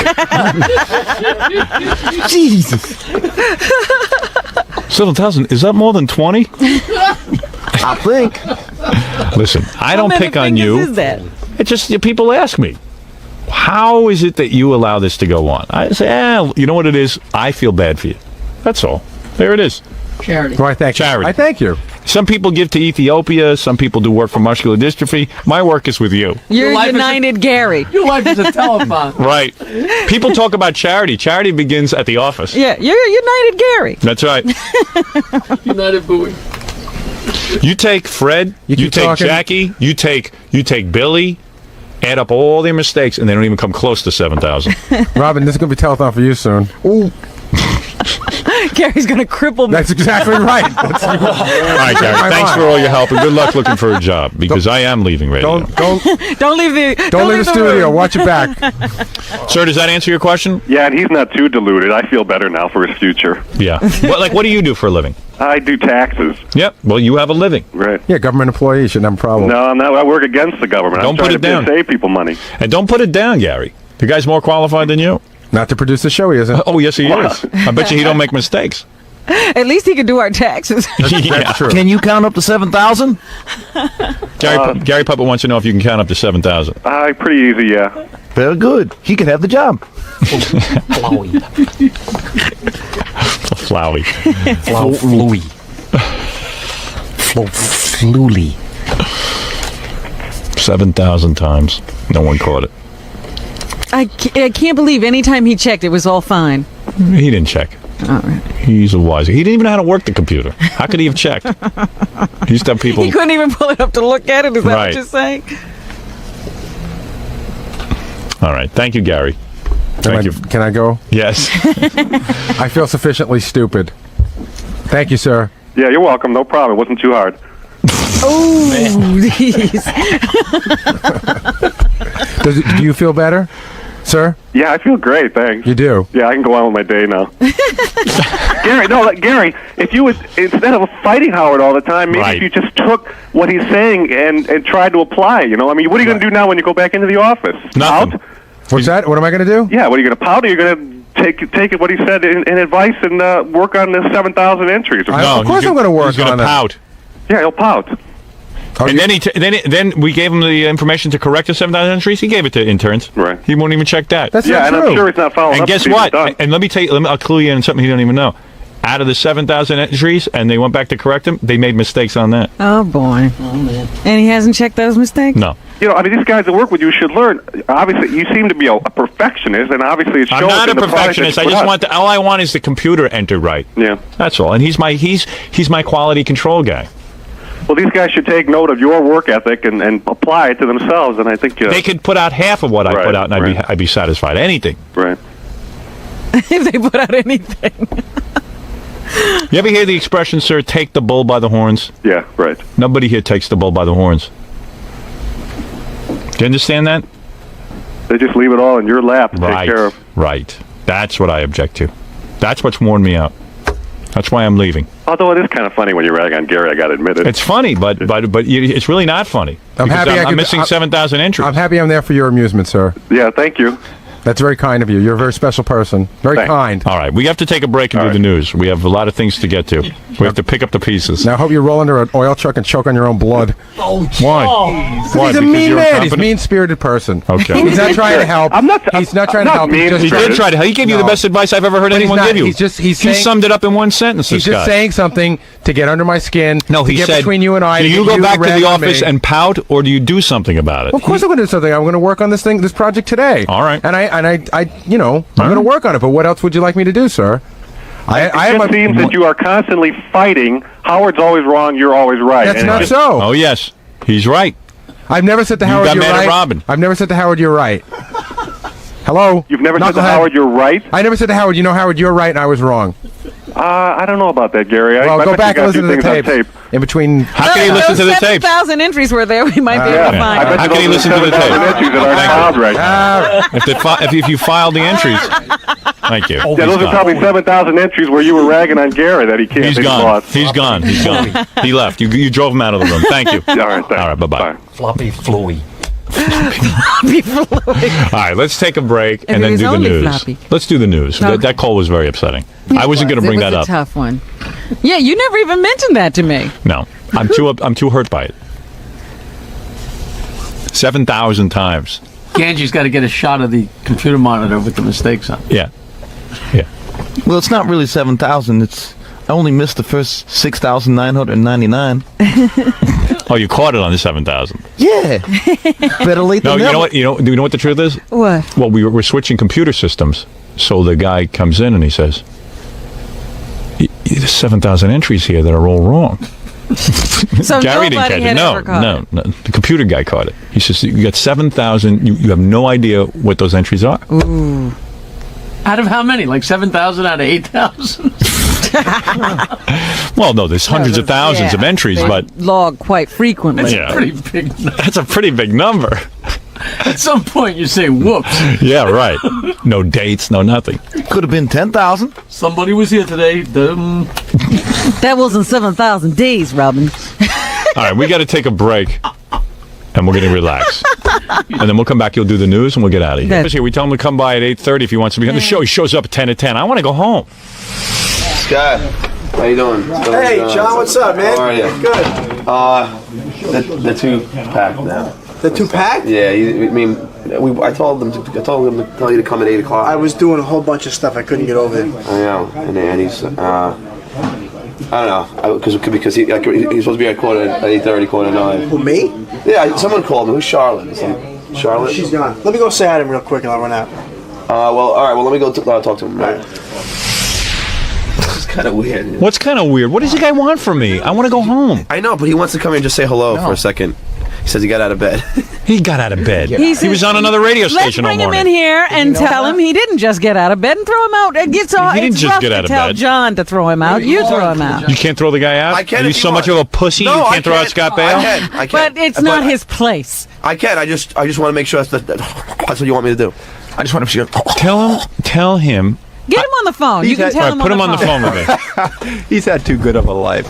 Jesus. 7,000. Is that more than 20? I think. Listen, I don't How many pick on fingers you. is that? It just people ask me, how is it that you allow this to go on? I say, you know what it is? I feel bad for you. That's all. There it is. Charity. Well, I thank Charity. you. I thank you. Some people give to Ethiopia. Some people do work for muscular dystrophy. My work is with you. You're life is a- United Gary. Your life is a telethon. Right. People talk about charity. Charity begins at the office. Yeah, you're United Gary. That's right. United Booey. You take Fred, you keep take talking. Jackie, you take Billy, add up all their mistakes, and they don't even come close to 7,000. Robin, this is going to be telethon for you soon. Ooh. Gary's going to cripple me. That's exactly right. All right, Gary. Thanks for all your help, and good luck looking for a job, because I am leaving radio. Don't leave the studio. room. Watch it back. Sir, does that answer your question? Yeah, and he's not too deluded. I feel better now for his future. Yeah. What do you do for a living? I do taxes. Yep. Well, you have a living. Right. Yeah, government employee shouldn't have a problem. No, I'm not. I work against the government. Don't I'm put trying it down. to save people money. And don't put it down, Gary. The guy's more qualified than you. Not to produce the show, he isn't. Oh, yes, he is. I bet you he don't make mistakes. At least he can do our taxes. Yeah. True. Can you count up to 7,000? Gary Puppet wants to know if you can count up to 7,000. Pretty easy, yeah. Very good. He could have the job. Flowey. Flowey. Flowey. 7,000 times. No one caught it. I can't believe anytime he checked, it was all fine. He didn't check. All right. He's a wise. He didn't even know how to work the computer. How could he have checked? He used to have people. He couldn't even pull it up to look at it. Is that Right. what you're saying? All right. Thank you, Gary. Thank you. Can I go? Yes. I feel sufficiently stupid. Thank you, sir. Yeah, you're welcome. No problem. It wasn't too hard. Oh, jeez. Do you feel better, sir? Yeah, I feel great. Thanks. You do? Yeah, I can go on with my day now. Gary, if you would, instead of fighting Howard all the time, maybe if you just took what he's saying and tried to apply, you know? I mean, what are you going to do now when you go back into the office? Nothing. Pout? What's that? What am I going to do? Yeah, what are you going to pout? Or are you going to take it what he said in advice and work on the 7,000 entries? Of course I'm going to work He's on going to it. pout. Yeah, he'll pout. And then we gave him the information to correct the 7,000 entries. He gave it to interns. Right. He won't even check that. That's Yeah, not and true. I'm sure he's not following And up. guess to see if what? it's done. And let me tell you, I'll clue you in something he don't even know. Out of the 7,000 entries, and they went back to correct them, they made mistakes on that. Oh, boy. Oh, man. And he hasn't checked those mistakes? No. You know, I mean, these guys that work with you should learn. Obviously, you seem to be a perfectionist, and obviously it shows. I'm not a in the product that you perfectionist. I put just out. want all I want is the computer entered right. Yeah. That's all. And he's my quality control guy. Well, these guys should take note of your work ethic and apply it to themselves, and I think they could put out half of what I put out, and I'd be satisfied. Anything. Right. If they put out anything. You ever hear the expression, sir, take the bull by the horns? Yeah, right. Nobody here takes the bull by the horns. Do you understand that? They just leave it all in your lap to take care of. Right. That's what I object to. That's what's worn me out. That's why I'm leaving. Although it is kind of funny when you rag on Gary, I got to admit it. It's funny, but it's really not funny. I'm happy I'm missing 7,000 entries. I'm happy I'm there for your amusement, sir. Yeah, thank you. That's very kind of you. You're a very special person. Very kind. All right, we have to take a break and do the news. We have a lot of things to get to. We have to pick up the pieces. Now, I hope you roll under an oil truck and choke on your own blood. Why? Why? He's a Because mean you're man. He's a incompetent? mean-spirited person. Okay. He's not trying to help. He's not trying to help. He did try to help. He gave you the best advice I've ever heard But he's anyone not. give you. He's he saying, summed it up in one sentence. He's this just guy. saying something to get under my skin. No, to he get said, between you and I. do to you get go back to rag the on office me. and pout, or do you do something about it? Well, of course I'm going to do something. I'm going to work on this project today. All right. And I you know, I'm going to work on it. But what else would you like me to do, sir? It just seems that you are constantly fighting. Howard's always wrong. You're always right. That's And not it's so. Oh, yes. He's right. I've never said to You Howard, got you're mad at right. Robin. I've never said to Howard, you're right. Hello? You've never said to Knucklehead. Howard, you're right? I never said to Howard, you know, Howard, you're right and I was wrong. I don't know about that, Gary. Well, I go bet back you and got listen to the things on tape. In between. How can he listen to the tapes? 7,000 entries were there. We might be able to find it. How can he listen to the tape? Entries that aren't filed right now. If you filed the entries, thank you. Yeah, those are probably 7,000 entries where you were ragging on Gary that he can't. He's that he gone. lost. He's gone. He's gone. He left. You drove him out of the room. Thank you. All right. Thanks. All right. Bye-bye. Floppy Flowy. All right, let's take a break If and it then was do the only news. floppy. Let's do the news. Okay. That call was very upsetting. I wasn't going to bring that It up. was a tough one. Yeah, you never even mentioned that to me. No, I'm too hurt by it. 7,000 times. Ganji's got to get a shot of the computer monitor with the mistakes on. Yeah. Yeah. Well, it's not really 7,000. I only missed the first 6,999. Oh, you caught it on the 7,000. Yeah. Better late No, than you never. know what? Do you know what the truth is? What? Well, we're switching computer systems. So the guy comes in and he says, "There's 7,000 entries here that are all wrong." So Gary didn't nobody catch had it. ever caught No. The computer guy caught it. He says, "You got 7,000. You have no idea what those entries are." Ooh. Out of how many? Like 7,000 out of 8,000? Well, no, there's hundreds of thousands of entries, they but log quite frequently. That's a pretty big number. that's a pretty big number. At some point, you say, whoops. Yeah, right. No dates, no nothing. Could have been 10,000. Somebody was here today. That wasn't 7,000 days, Robin. All right, we got to take a break, and we're going to relax. And then we'll come back. You'll do the news, and we'll get out of here. Good. We tell him to come by at 8:30 if he wants to be on the show. He shows up at 10 to 10. I want to go home. Scott, how you doing? Hey, John, what's up, man? How are you? Good. The two packed now. The two pack? Yeah, I told them to tell you to come at 8 o'clock. I was doing a whole bunch of stuff. I couldn't get over there. I know, and he's I don't know, because he's supposed to be at 8:30, 8:45. Who, me? Yeah, someone called me. Who's Charlotte? Charlotte? She's gone. Let me go say hi to him real quick and I'll run out. Well, all right. Well, let me go talk to him. Right. This is kind of weird. What's kind of weird? What does the guy want from me? I want to go home. I know, but he wants to come here and just say hello for a second. He says he got out of bed. He got out of bed. He He was on another radio station all Let's bring him morning. in here and tell him he didn't just get out of bed and throw him out. He didn't It's just rough get to out of tell bed. John to throw him out. You throw him out. You can't throw the guy out? I can Are you if you so much of want. a pussy No, you I can't throw out Scott Bale? I can. But it's not his place. I can. I just want to make sure that's what you want me to do. I just want to Tell him. Get him on the phone. You can tell him Put him on the phone with me. He's had too good of a life.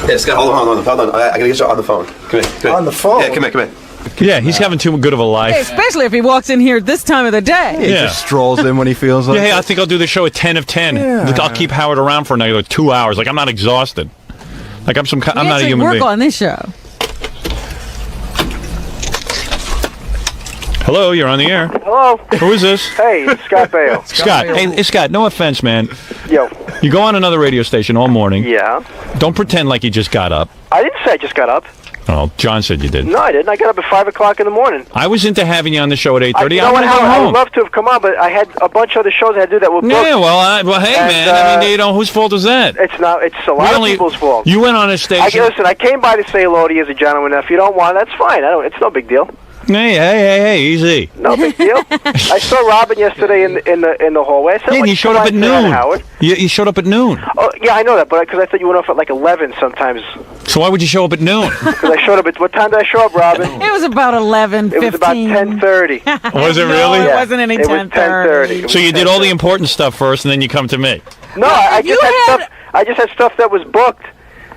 Yeah, Scott, hold on. I gotta get you on the phone. Come here. On the phone? Yeah, come here. Yeah, he's having too good of a life. Especially if he walks in here this time of the day. He just strolls in when he feels like Yeah, hey, it. I think I'll do the show at 10 of 10. Yeah. I'll keep Howard around for another 2 hours. Like, I'm not exhausted. Like, I'm not a actually human work being. on this show. Hello, you're on the air. Hello. Who is this? Hey, it's Scott Bale. Scott. Hey, Scott, no offense, man. Yo. You go on another radio station all morning. Yeah. Don't pretend like you just got up. I didn't say I just got up. Well, John said you did. No, I didn't. I got up at 5 o'clock in the morning. I was into having you on the show at 8:30. You know what, Howard? I would love to have come on, but I had a bunch of other shows I had to do that were booked. Yeah, well, hey, man. I mean, whose fault is that? It's not. It's a lot of people's fault. You went on a station. Listen, I came by to say hello to you as a gentleman. If you don't want, that's fine. It's no big deal. Hey, easy. No big deal. I saw Robin yesterday in the hallway. I said, Yeah, he showed up at noon. Howard. He showed up at noon. Oh, yeah, I know that, but because I thought you went off at like 11 sometimes. So why would you show up at noon? Because I showed up at what time did I show up, Robin? It was about 11:15. It was about 10:30. Was it really? No, it wasn't any 10:30. So you did all the important stuff first, and then you come to me. No, I just had stuff that was booked.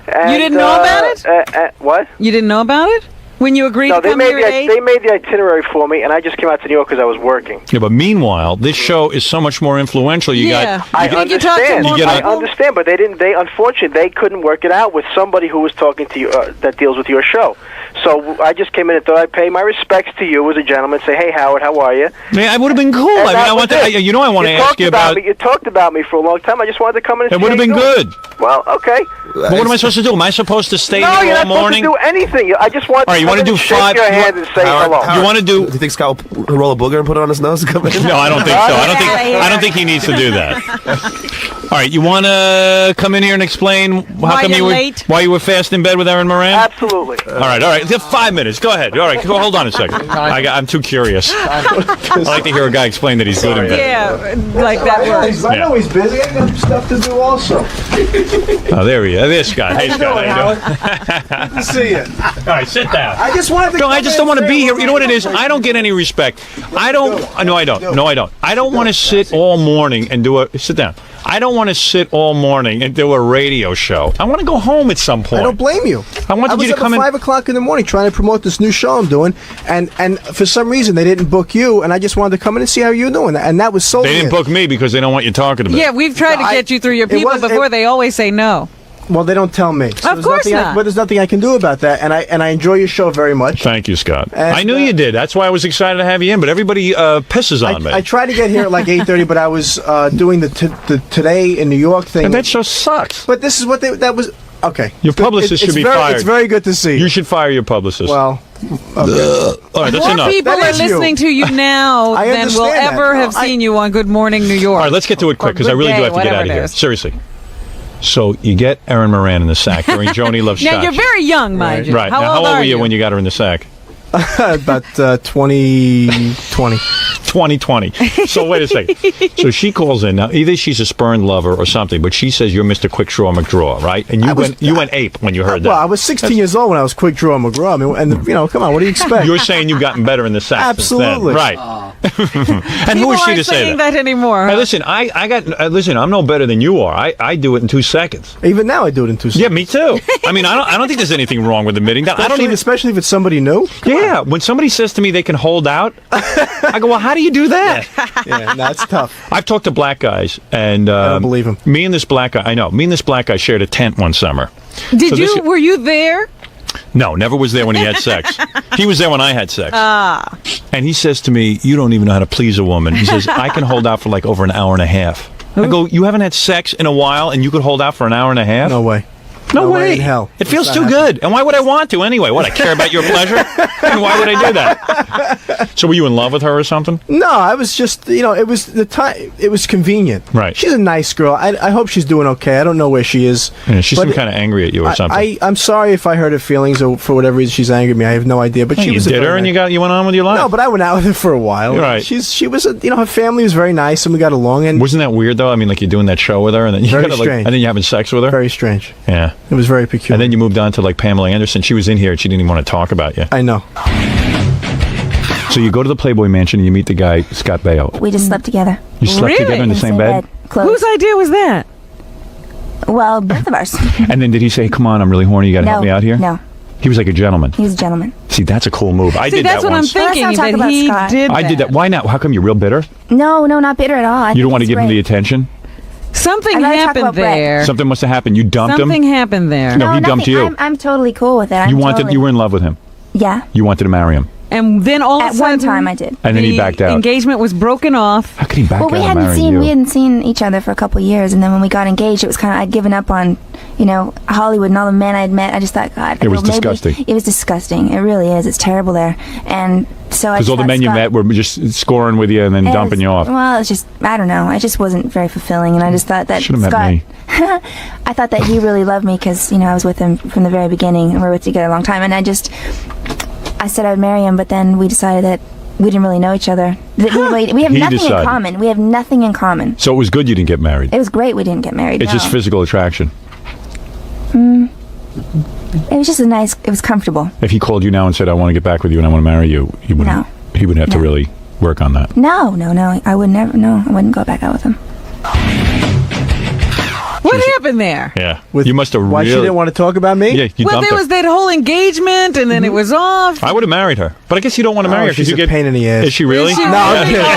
And, You didn't know about it? What? You didn't know about it? When you agreed to come here at 8? They made the itinerary for me, and I just came out to New York because I was working. Yeah, but meanwhile, this show is so much more influential. I understand, but they didn't. Unfortunately, they couldn't work it out with somebody who was talking to you that deals with your show. So I just came in and thought I'd pay my respects to you as a gentleman. Say, hey, Howard, how are you? Yeah, it would have been cool. I want to ask you about. You talked about me for a long time. I just wanted to come in. And It would have been good. Well, okay. But what am I supposed to do? Am I supposed to stay No, here you're all not morning? supposed to do anything. I just want. All right, you want to do shake 5? your hand and say hello. You want to do? Do you think Scott will roll a booger and put it on his nose and come in? No, I don't think so. I don't think he needs to do that. All right, you want to come in here and explain why you were fast in bed with Erin Moran? Absolutely. All right. 5 minutes. Go ahead. All right, hold on a second. I'm too curious. I like to hear a guy explain that he's good in bed. Yeah, like that works. I know he's busy. I got stuff to do also. Oh, there he is. There's Scott. Hey, Scott. How you doing? Good to see you. All right, sit down. I just wanted to. No, I just don't want to be here. You know what it is? I don't get any respect. I don't. No, I don't. No, I don't. I don't want to sit all morning and do a. Sit down. I don't want to sit all morning and do a radio show. I want to go home at some point. I don't blame you. I wanted you to come at in 5 o'clock in the morning trying to promote this new show I'm doing, and for some reason they didn't book you, and I just wanted to come in and see how you're doing, and that was so. They didn't book me because they don't want you talking about it. Yeah, we've tried to get you through your people before. They always say no. Well, they don't tell me. So of course not. But there's nothing I can do about that, and I enjoy your show very much. Thank you, Scott. And, I knew you did. That's why I was excited to have you in. But everybody pisses on me. I tried to get here at like 8:30, but I was doing the Today in New York thing. And that show sucks. But this is what that was. Okay. Your publicist should be fired. It's very good to see. You should fire your publicist. Well, okay. All right, that's More enough. people are listening to you now I than will understand ever that. have seen you on Good Morning New York. All right, let's get to it quick because I really do have to get out of here. Seriously. So you get Erin Moran in the sack during Joni Loves Now Scotch. you're very young, mind you. Right. How old were you when you got her in the sack? About 2020. 2020. So wait a second. So she calls in. Now, either she's a spurned lover or something, but she says you're Mr. Quick Draw McDraw, right? And you went ape when you heard that. Well, I was 16 years old when I was Quick Draw McGraw. I mean, and come on, what do you expect? You're saying you've gotten better in the sack. Absolutely. Since then. Right. And who is she to say that anymore? Hey, listen, listen, I'm no better than you are. I do it in 2 seconds. Even now, I do it in 2 seconds. Yeah, me too. I mean, I don't think there's anything wrong with admitting that. Especially if it's somebody new. Yeah, when somebody says to me they can hold out, I go, well, how do you do that? Yeah, that's tough. I've talked to black guys, and I don't believe him. Me and this black guy shared a tent one summer. Were you there? No, never was there when he had sex. He was there when I had sex. Ah. And he says to me, you don't even know how to please a woman. He says, I can hold out for like over an hour and a half. I go, you haven't had sex in a while and you could hold out for an hour and a half? No way. No way. In hell. It feels too good. And why would I want to anyway? What, I care about your pleasure? And why would I do that? So were you in love with her or something? No, I was just, it was the time. It was convenient. Right. She's a nice girl. I hope she's doing okay. I don't know where she is. Yeah, she seemed kind of angry at you or something. I'm sorry if I hurt her feelings or for whatever reason she's angry at me. I have no idea. But she was did her and you went on with your life? No, but I went out with her for a while. Right. She was, her family was very nice and we got along. And wasn't that weird though? I mean, like you're doing that show with her and then strange. and then you're having sex with her? Very strange. Yeah. It was very peculiar. And then you moved on to like Pamela Anderson. She was in here and she didn't even want to talk about you. I know. So you go to the Playboy Mansion and you meet the guy, Scott Baio. We just slept together. You slept together in the same bed? Whose idea was that? Well, both of ours. And then did he say, come on, I'm really horny, you got to help me out here? No. He was like a gentleman. He was a gentleman. See, that's a cool move. I did that once. That's what I'm thinking. I did that. Why not? How come you're real bitter? No, not bitter at all. You don't want to give him the attention? Something happened there. Something must have happened. You dumped him? Something happened there. No, he dumped you. I'm totally cool with it. You were in love with him? Yeah. You wanted to marry him? And then all of a At sudden, one time, I did. And then he the backed out. engagement was broken off. How could he back Well, we out and hadn't marry seen you? we hadn't seen each other for a couple of years, and then when we got engaged, it was kind of I'd given up on, Hollywood and all the men I'd met. I just thought, God, It was maybe- disgusting. It was disgusting. It really is. It's terrible there, and so I Because all the thought, men you Scott, met were just scoring with you and then it dumping was- you off. Well, it's just I don't know. It just wasn't very fulfilling, and I just thought that Should have met Scott. me. I thought that he really loved me because I was with him from the very beginning, and we were together a long time. And I said I would marry him, but then we decided that we didn't really know each other. That we have He nothing decided. in common. We have nothing in common. So it was good you didn't get married. It was great we didn't get married. It's no. just physical attraction. It was just it was comfortable. If he called you now and said, I want to get back with you and I want to marry you, he wouldn't have to really work on that. No. I would never. No, I wouldn't go back out with him. What happened there? Yeah. You must have Why really... she didn't want to talk about me? Yeah, you Well, dumped there her. was that whole engagement, and then it was off. I would have married her. But I guess you don't want to marry her. 'cause She's you a get pain in the ass. Is she really? Is she No, I'm really? kidding. No.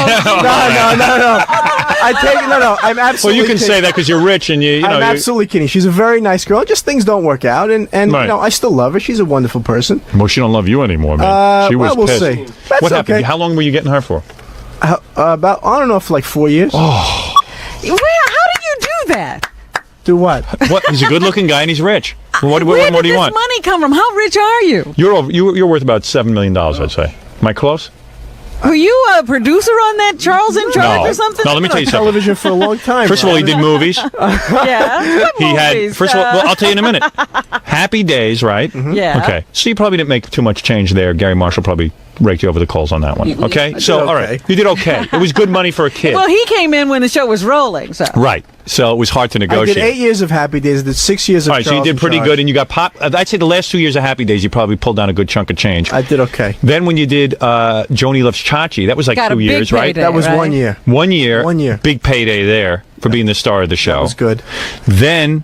I take it. No. I'm Well, absolutely. you can say that because you're rich and you know... I'm you- absolutely kidding. She's a very nice girl. Just things don't work out, and Right. I still love her. She's a wonderful person. Well, she don't love you anymore, man. She was well, we'll pissed. see. That's What happened? okay. How long were you getting her for? About I don't know, for like 4 years. Oh. How did you do that? Do what? What? He's a good-looking guy and he's rich. What Where more did do you this want? money come from? How rich are you? You're worth about $7 million, I'd say. Am I close? Are you a producer on that Charles in Charge No. or something? No, let me tell you something. Television for a long time. First of all, he did movies. Yeah. What He had movies? first of all. Well, I'll tell you in a minute. Happy Days, right? Yeah. Okay. So you probably didn't make too much change there. Gary Marshall probably raked you over the coals on that one. Okay. So all right, you did okay. It was good money for a kid. Well, he came in when the show was rolling, so. Right. So it was hard to I negotiate. did 8 years of Happy Days. I did 6 years of All right, so you Charles did in pretty Charge. good, and you got pop. I'd say the last 2 years of Happy Days, you probably pulled down a good chunk of change. I did okay. Then when you did Joni Loves Chachi, that was like Got a 2 big years, right? payday, That was right? 1 year. 1 year. 1 year. Big payday there for being the star of the show. That was good. Then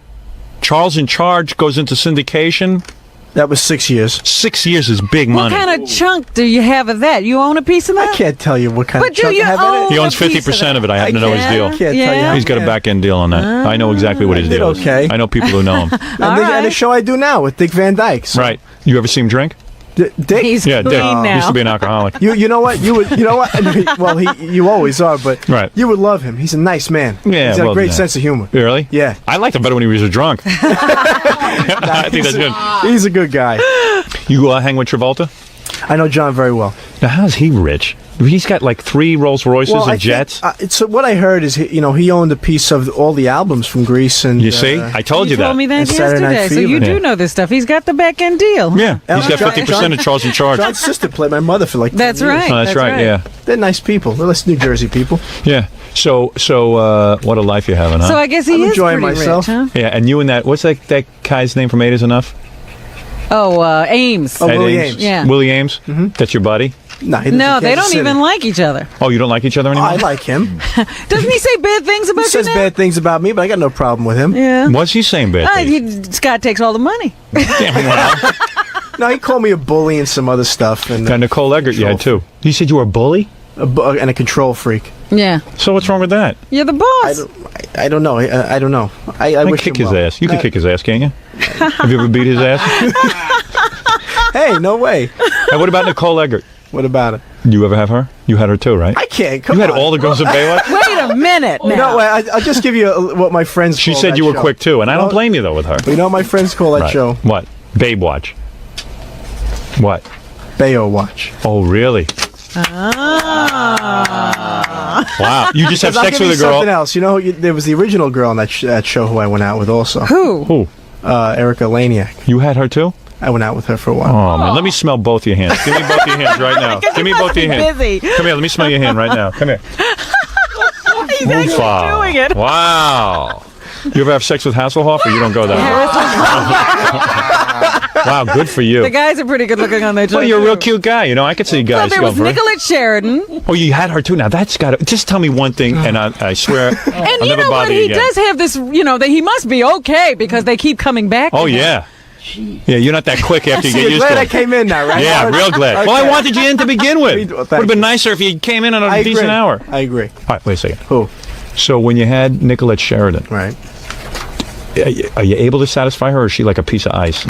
Charles in Charge goes into syndication. That was 6 years. 6 years is big What money. kind of chunk do you have of that? You own a piece of that? I can't tell you what kind But of do chunk you I have in own it. He owns a piece 50% of it. I happen to know his can? deal. I can't tell you Yeah. how He's got a much. back end deal on that. I know exactly what his did deal is. okay. I know people who know him. And the show I do now with Dick Van Dyke. So. Right. You ever see him drink? Dick? He's Yeah, Dick. clean now. Used to be an alcoholic. You know what? You know what? Well, you always are, but Right. you would love him. He's a nice man. Yeah, He's got well, a great yeah. sense of humor. Really? Yeah. I liked him better when he was drunk. I think that's good. He's a good guy. You hang with Travolta? I know John very well. Now, how's he rich? He's got like 3 Rolls Royces I and think, jets. so what I heard is, he owned a piece of all the albums from Grease and. You see? I told you told that. me that And Saturday Night yesterday, so you Fever. do know this stuff. He's got the back end deal. Yeah, he's got 50% of Charles in Charge. John's sister played my mother for like 10 That's years. right. Oh, that's right, yeah. They're nice people. They're less New Jersey people. Yeah. So what a life you're having, huh? So I guess he I'm is enjoying pretty myself. rich, huh? Yeah, and you and that, what's that guy's name from 8 is Enough? Oh, Ames. Oh, Ed Willie Ames. Yeah. Willie Ames? That's your buddy? No, he lives No, in they Kansas don't City. even like each other. Oh, you don't like each other anymore? I like him. Doesn't he say bad things about He you says now? bad things about me, but I got no problem with him. Yeah. What's he saying bad things? Scott takes all the money. Yeah, well, No, he called me a bully and some other stuff. And and Nicole Eggert you had too. You said you were a bully? and a control freak. Yeah. So what's wrong with that? You're the boss. I don't know. I don't know. I wish kick him his well. ass. You could kick his ass, can't you? Have you ever beat his ass? Hey, no way. And what about Nicole Eggert? What about it? You ever have her? You had her too, right? I can't. Come You had on. all the girls in Baywatch? Wait a minute now. You know what? I'll just give you what my friends She call said that you were show. quick too, and I don't know- blame you though with her. You know what my friends call that Right. show? What? Babe Watch. What? Bayo Watch. Oh, really? Wow. You just have 'Cause I'll sex give with you a girl. something else. You know, there was the original girl on that show who I went out with also. Who? Erica Laniak. You had her too? I went out with her for a while. Oh, man. Let me smell both your hands. Give me both your hands right now. Give me both your hands. busy. Come here. Let me smell your hand right now. Come here. He's actually Oofa. doing it. Wow. You ever have sex with Hasselhoff or you don't go that way? Wow, good for you. The guys are pretty good looking on that show. Well, you're a real too. cute guy. You know, I could see Well, guys there going was for it. Nicolette Sheridan. Oh, you had her too. Now that's got to. Just tell me one thing, and I swear, And I'll you never know what? bother you He again. does have this, that he must be okay because they keep coming back. Oh to him. yeah. Yeah, you're not that quick after you get You're used glad to I it. came in now, right? Yeah, real glad. Well, I Okay. wanted you in to begin with. Well, Would thank have been you. nicer if you came in on a I decent agree. hour. I agree. All right, wait a second. Who? So when you had Nicolette Sheridan, Right. are you able to satisfy her, or is she like a piece of ice?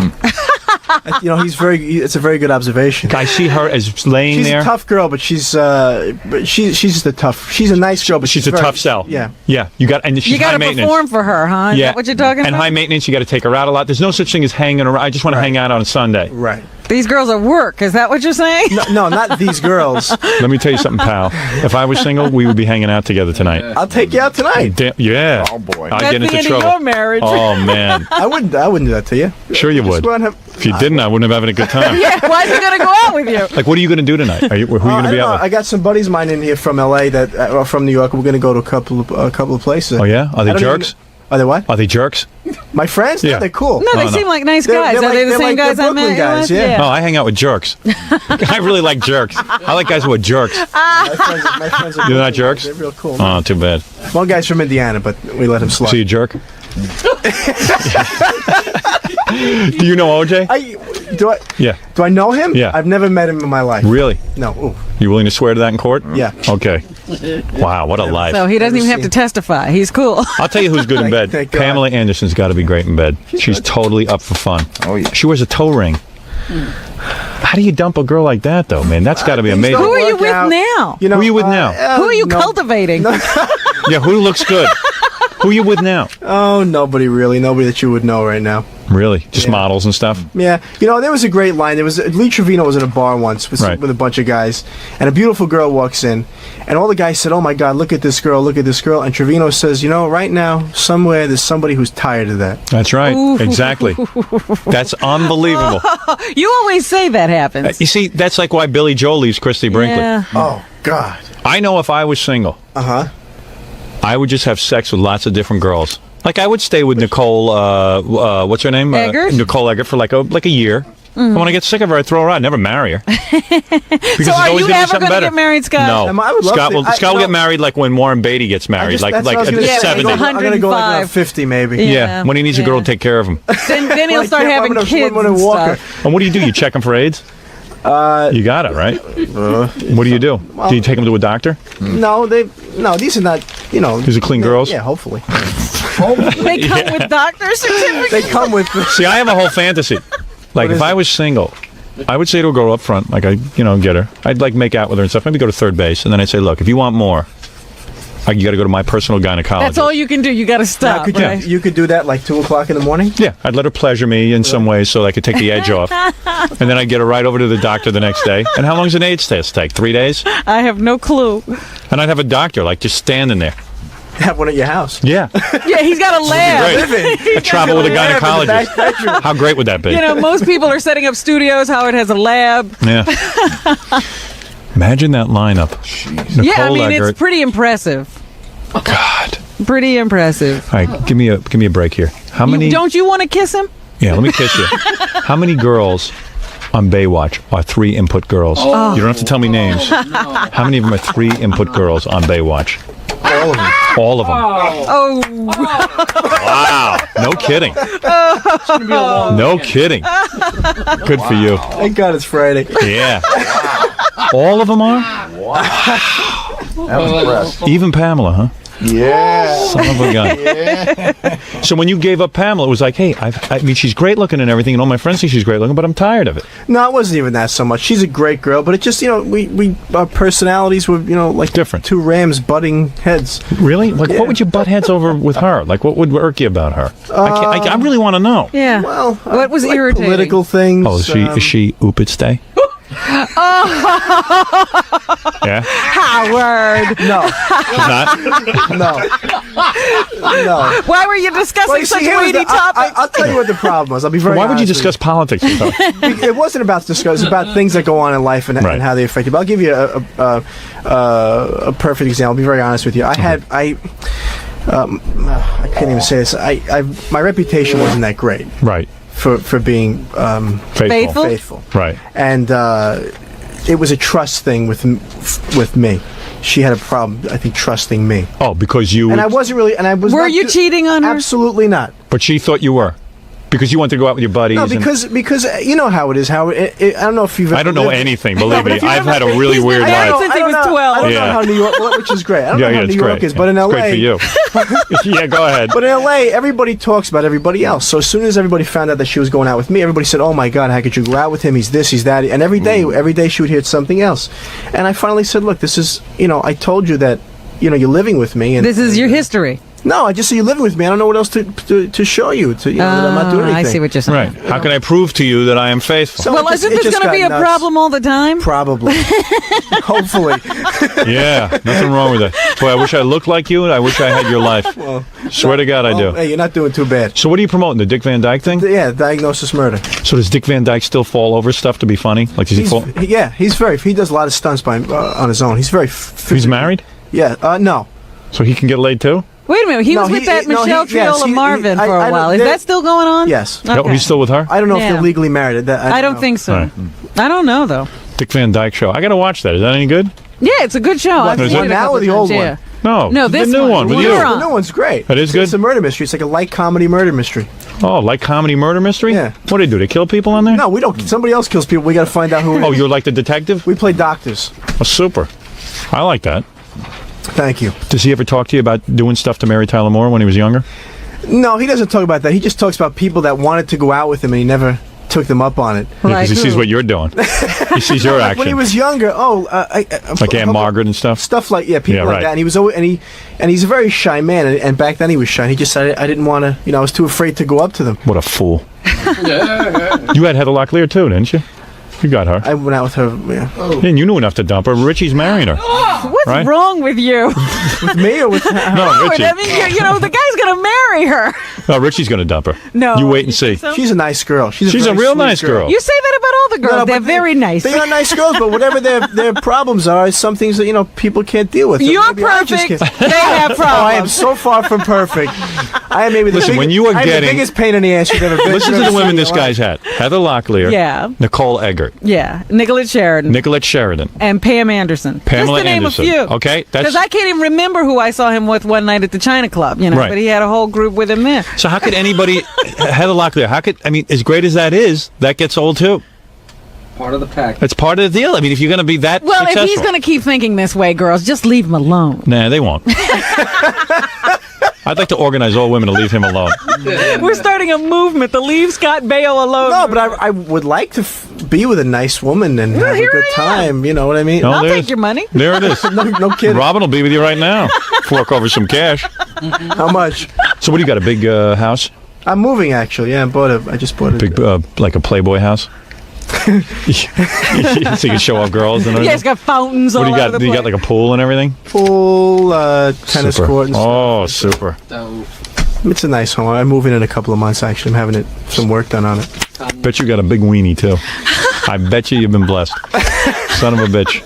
It's a very good observation. I see her as laying She's there. a tough girl, but she's just a tough. She's a nice girl, but She's a very, tough sell. Yeah. Yeah. You got, and she's You got high to maintenance. perform for her, huh? Is that what you're talking and about? high maintenance. You got to take her out a lot. There's no such thing as hanging around. I just want to hang out on a Sunday. Right. These girls are work. Is that what you're saying? No, not these girls. Let me tell you something, pal. If I was single, we would be hanging out together tonight. I'll take you out tonight. Yeah. Oh boy. I'd That's get the into end trouble. of your marriage. Oh man. I wouldn't do that to you. Sure you would. go and have- If you didn't, I wouldn't have having a good time. Yeah, why is he going to go out with you? Like, what are you going to do tonight? Who are you going to I be don't out know. with? I got some buddies of mine in here from LA that are from New York. We're going to go to a couple of places. Oh yeah? Are they I don't jerks? Are they what? Are they jerks? My friends? Yeah. No, they're cool. No, they seem like nice guys. Are they the same guys I met? guys, with? yeah. No, I hang out with jerks. I really like jerks. I like guys who are jerks. My friends are You're not jerks? They're real cool. Oh, too bad. One guy's from Indiana, but we let him slide. So you jerk? Do you know OJ? Do I? Yeah. Do I know him? Yeah. I've never met him in my life. Really? No. Ooh. You willing to swear to that in court? Yeah. Okay. Wow, what a life. So he doesn't even have to testify. He's cool. I'll tell you who's good in bed. Thank God. Pamela Anderson's got to be great in bed. She's totally up for fun. Oh yeah. She wears a toe ring. How do you dump a girl like that, though, man? That's got to be amazing. Who are you with now? You know, who are you with now? Who are you cultivating? Yeah, who looks good? Who are you with now? Oh, nobody really. Nobody that you would know right now. Really? Just models and stuff? Yeah. You know, there was a great line. There was Lee Trevino was in a bar once with, Right. with a bunch of guys, and a beautiful girl walks in, and all the guys said, "Oh my God, look at this girl, look at this girl." And Trevino says, "You know, right now, somewhere there's somebody who's tired of that." That's right. Exactly. That's unbelievable. You always say that happens. You see, that's like why Billy Joel leaves Christy Brinkley. Yeah. Oh God. I know if I was single, I would just have sex with lots of different girls. Like I would stay with Nicole. What's her name? Eggert? Nicole Eggert for like a year. Mhm. When I get sick of her, I throw her out. I never marry her. Because So it's are always you gonna be ever something going to better. get married, Scott? No. I would love Scott to. will. Scott will get married like when Warren Beatty gets married, like that's what I was at gonna say. 70. I'm gonna go like around 105. 50 maybe. Yeah, when he needs a girl to take care of him. Then he'll start having kids and stuff. And what do? You check him for AIDS? You got it, right? What do you do? Do you take him to a doctor? No, these are not. You know, These are clean girls? Yeah, hopefully. They come with doctor certificates. They come with. See, I have a whole fantasy. Like, if I was single, I would say to a girl up front, like, get her. I'd, like, make out with her and stuff. Maybe go to third base. And then I'd say, look, if you want more, you got to go to my personal gynecologist. That's all you can do. You got to Now, stop. Right? you could do that like 2:00 in the morning. Yeah, I'd let her pleasure me in some ways so I could take the edge off. And then I'd get her right over to the doctor the next day. And how long does an AIDS test take? 3 days? I have no clue. And I'd have a doctor, like, just standing there. Have one at your house. Yeah. Yeah, he's got a lab. Great. I travel with a gynecologist. How great would that be? You know, most people are setting up studios. Howard has a lab. Yeah. Imagine that lineup. Nicole Yeah, I mean, Eggert. it's pretty impressive. God. Pretty impressive. All right, give me a break here. How many? Don't you want to kiss him? Yeah, let me kiss you. How many girls on Baywatch are 3 input girls? Oh. You don't have to tell me names. How many of them are 3 input girls on Baywatch? All of them. All of them. Oh. Wow. No kidding. No kidding. Good for you. Thank God it's Friday. Yeah. All of them are? That was impressive. Even Pamela, huh? Yeah. Son of a gun. So when you gave up Pamela, it was like, hey, I mean, she's great looking and everything, and all my friends think she's great looking, but I'm tired of it. No, it wasn't even that so much. She's a great girl, but it just, you know, our personalities were, you know, like different. 2 rams butting heads. Really? Like, what would you butt heads over with her? Like, what would irk you about her? I really want to know. Yeah. Well, what was like irritating? Political things. Oh, is she Oopit stay? Yeah? Howard. No. She's not? No. Why were you discussing Well, you such see, here was weighty topics? I'll tell you what the problem was. I'll be very Why would you honest discuss politics with her? with you. It wasn't about discuss. It's about things that go on in life and how they affect you. But I'll give you a perfect example. I'll be very honest with you. I can't even say this. My reputation wasn't that great. Right. For being faithful. Right. And it was a trust thing with me. She had a problem, I think, trusting me. Oh, because you... And I wasn't really... And I was Were not you cheating on her? Absolutely not. But she thought you were. Because you want to go out with your buddies. No, because you know how it is. I don't know if you've. I don't know anything. Believe me, I've had a really weird life. Since he was 12. I don't know how New York, which is great. I don't know how New York is, but in LA, great for you. Yeah, go ahead. But in LA, everybody talks about everybody else. So as soon as everybody found out that she was going out with me, everybody said, "Oh my God, how could you go out with him? He's this, he's that." And every day she would hear something else. And I finally said, "Look, this is, I told you that, you're living with me, and this is your history." No, I just say you're living with me. I don't know what else to show you. That I'm not doing anything. I see what you're saying. Right. How can I prove to you that I am faithful? So well, isn't this going to be a problem all the time? Probably. Hopefully. Yeah, nothing wrong with that. Boy, I wish I looked like you, and I wish I had your life. Well, Swear to God, I do. Hey, you're not doing too bad. So what are you promoting, the Dick Van Dyke thing? Yeah, Diagnosis Murder. So does Dick Van Dyke still fall over stuff to be funny? Like, does he fall? Yeah, he does a lot of stunts on his own. He's very... He's married? Yeah, no. So he can get laid too? Wait a minute, he was with that Michelle Triola Marvin for a while. Is that still going on? Yes. Okay. Oh, he's still with her? I don't know if they're legally married. I don't think so. Right. I don't know, though. Dick Van Dyke Show. I got to watch that. Is that any good? Yeah, it's a good show. I've seen it now or the old one? No, this the new one with you. The new one's great. That is good? It's a murder mystery. It's like a light comedy murder mystery. Oh, like comedy murder mystery? Yeah. What do they do? They kill people on there? No, we don't. Somebody else kills people. We got to find out who. Oh, you're like the detective? We play doctors. Oh, super. I like that. Thank you. Does he ever talk to you about doing stuff to Mary Tyler Moore when he was younger? No, he doesn't talk about that. He just talks about people that wanted to go out with him and he never took them up on it. Because he sees what you're doing. He sees your action. When he was younger, like Aunt Margaret and stuff? Stuff like, people like that. And he was always, and he's a very shy man. And back then he was shy. He just said, I didn't want to, I was too afraid to go up to them. What a fool. You had Heather Locklear too, didn't you? You got her. I went out with her, yeah. Oh. And you knew enough to dump her. Richie's marrying her. What's wrong with you? With me or with her? No, Richie. I mean, the guy's going to marry her. No, Richie's going to dump her. No. You wait and see. So? She's a nice girl. She's a real nice girl. You say that about all the girls. They're very nice. They are nice girls, but whatever their problems are, some things that, people can't deal with. You're perfect. They have problems. I am so far from perfect. I am maybe the biggest pain in the ass you've ever been. Listen to the women this guy's had. Heather Locklear. Yeah. Nicole Eggert. Yeah. Nicolette Sheridan. And Pam Anderson. Pamela Just to name Anderson. a few. Okay. Because I can't even remember who I saw him with one night at the China Club, Right. but he had a whole group with him there. So how could anybody, Heather Locklear, as great as that is, that gets old too. Part of the pack. It's part of the deal. If you're going to be that Well, successful. if he's going to keep thinking this way, girls, just leave him alone. Nah, they won't. I'd like to organize all women to leave him alone. We're starting a movement to leave Scott Baio alone. No, but I would like to be with a nice woman and have a good time. You know what I mean? No, I'll take your money. There it is. no kidding. Robin will be with you right now. Fork over some cash. How much? So what do you got, a big house? I'm moving, actually. Yeah, I just bought a big, like a Playboy house? So you can show off girls and everything? Yeah, it's got fountains all What do you got? over the Do you place. got like a pool and everything? Pool, tennis Super. court and stuff. Oh, super. It's a nice home. I'm moving in a couple of months, actually. I'm having some work done on it. Bet you got a big weenie, too. I bet you've been blessed. Son of a bitch.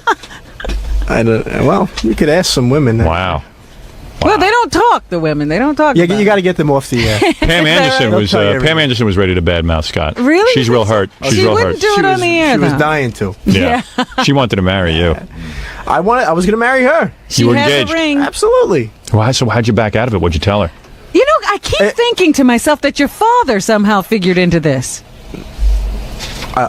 Well, you could ask some women. Wow. Well, they don't talk, the women. They don't talk. Yeah, you got to get them off the air. Pam Anderson was ready to badmouth Scott. Really? She's real hurt. She's She real wouldn't hurt. do it on the air, She was though. dying to. Yeah. She wanted to marry you. I was going to marry her. She You were has engaged. a ring. Absolutely. Why? So how'd you back out of it? What'd you tell her? You know, I keep thinking to myself that your father somehow figured into this.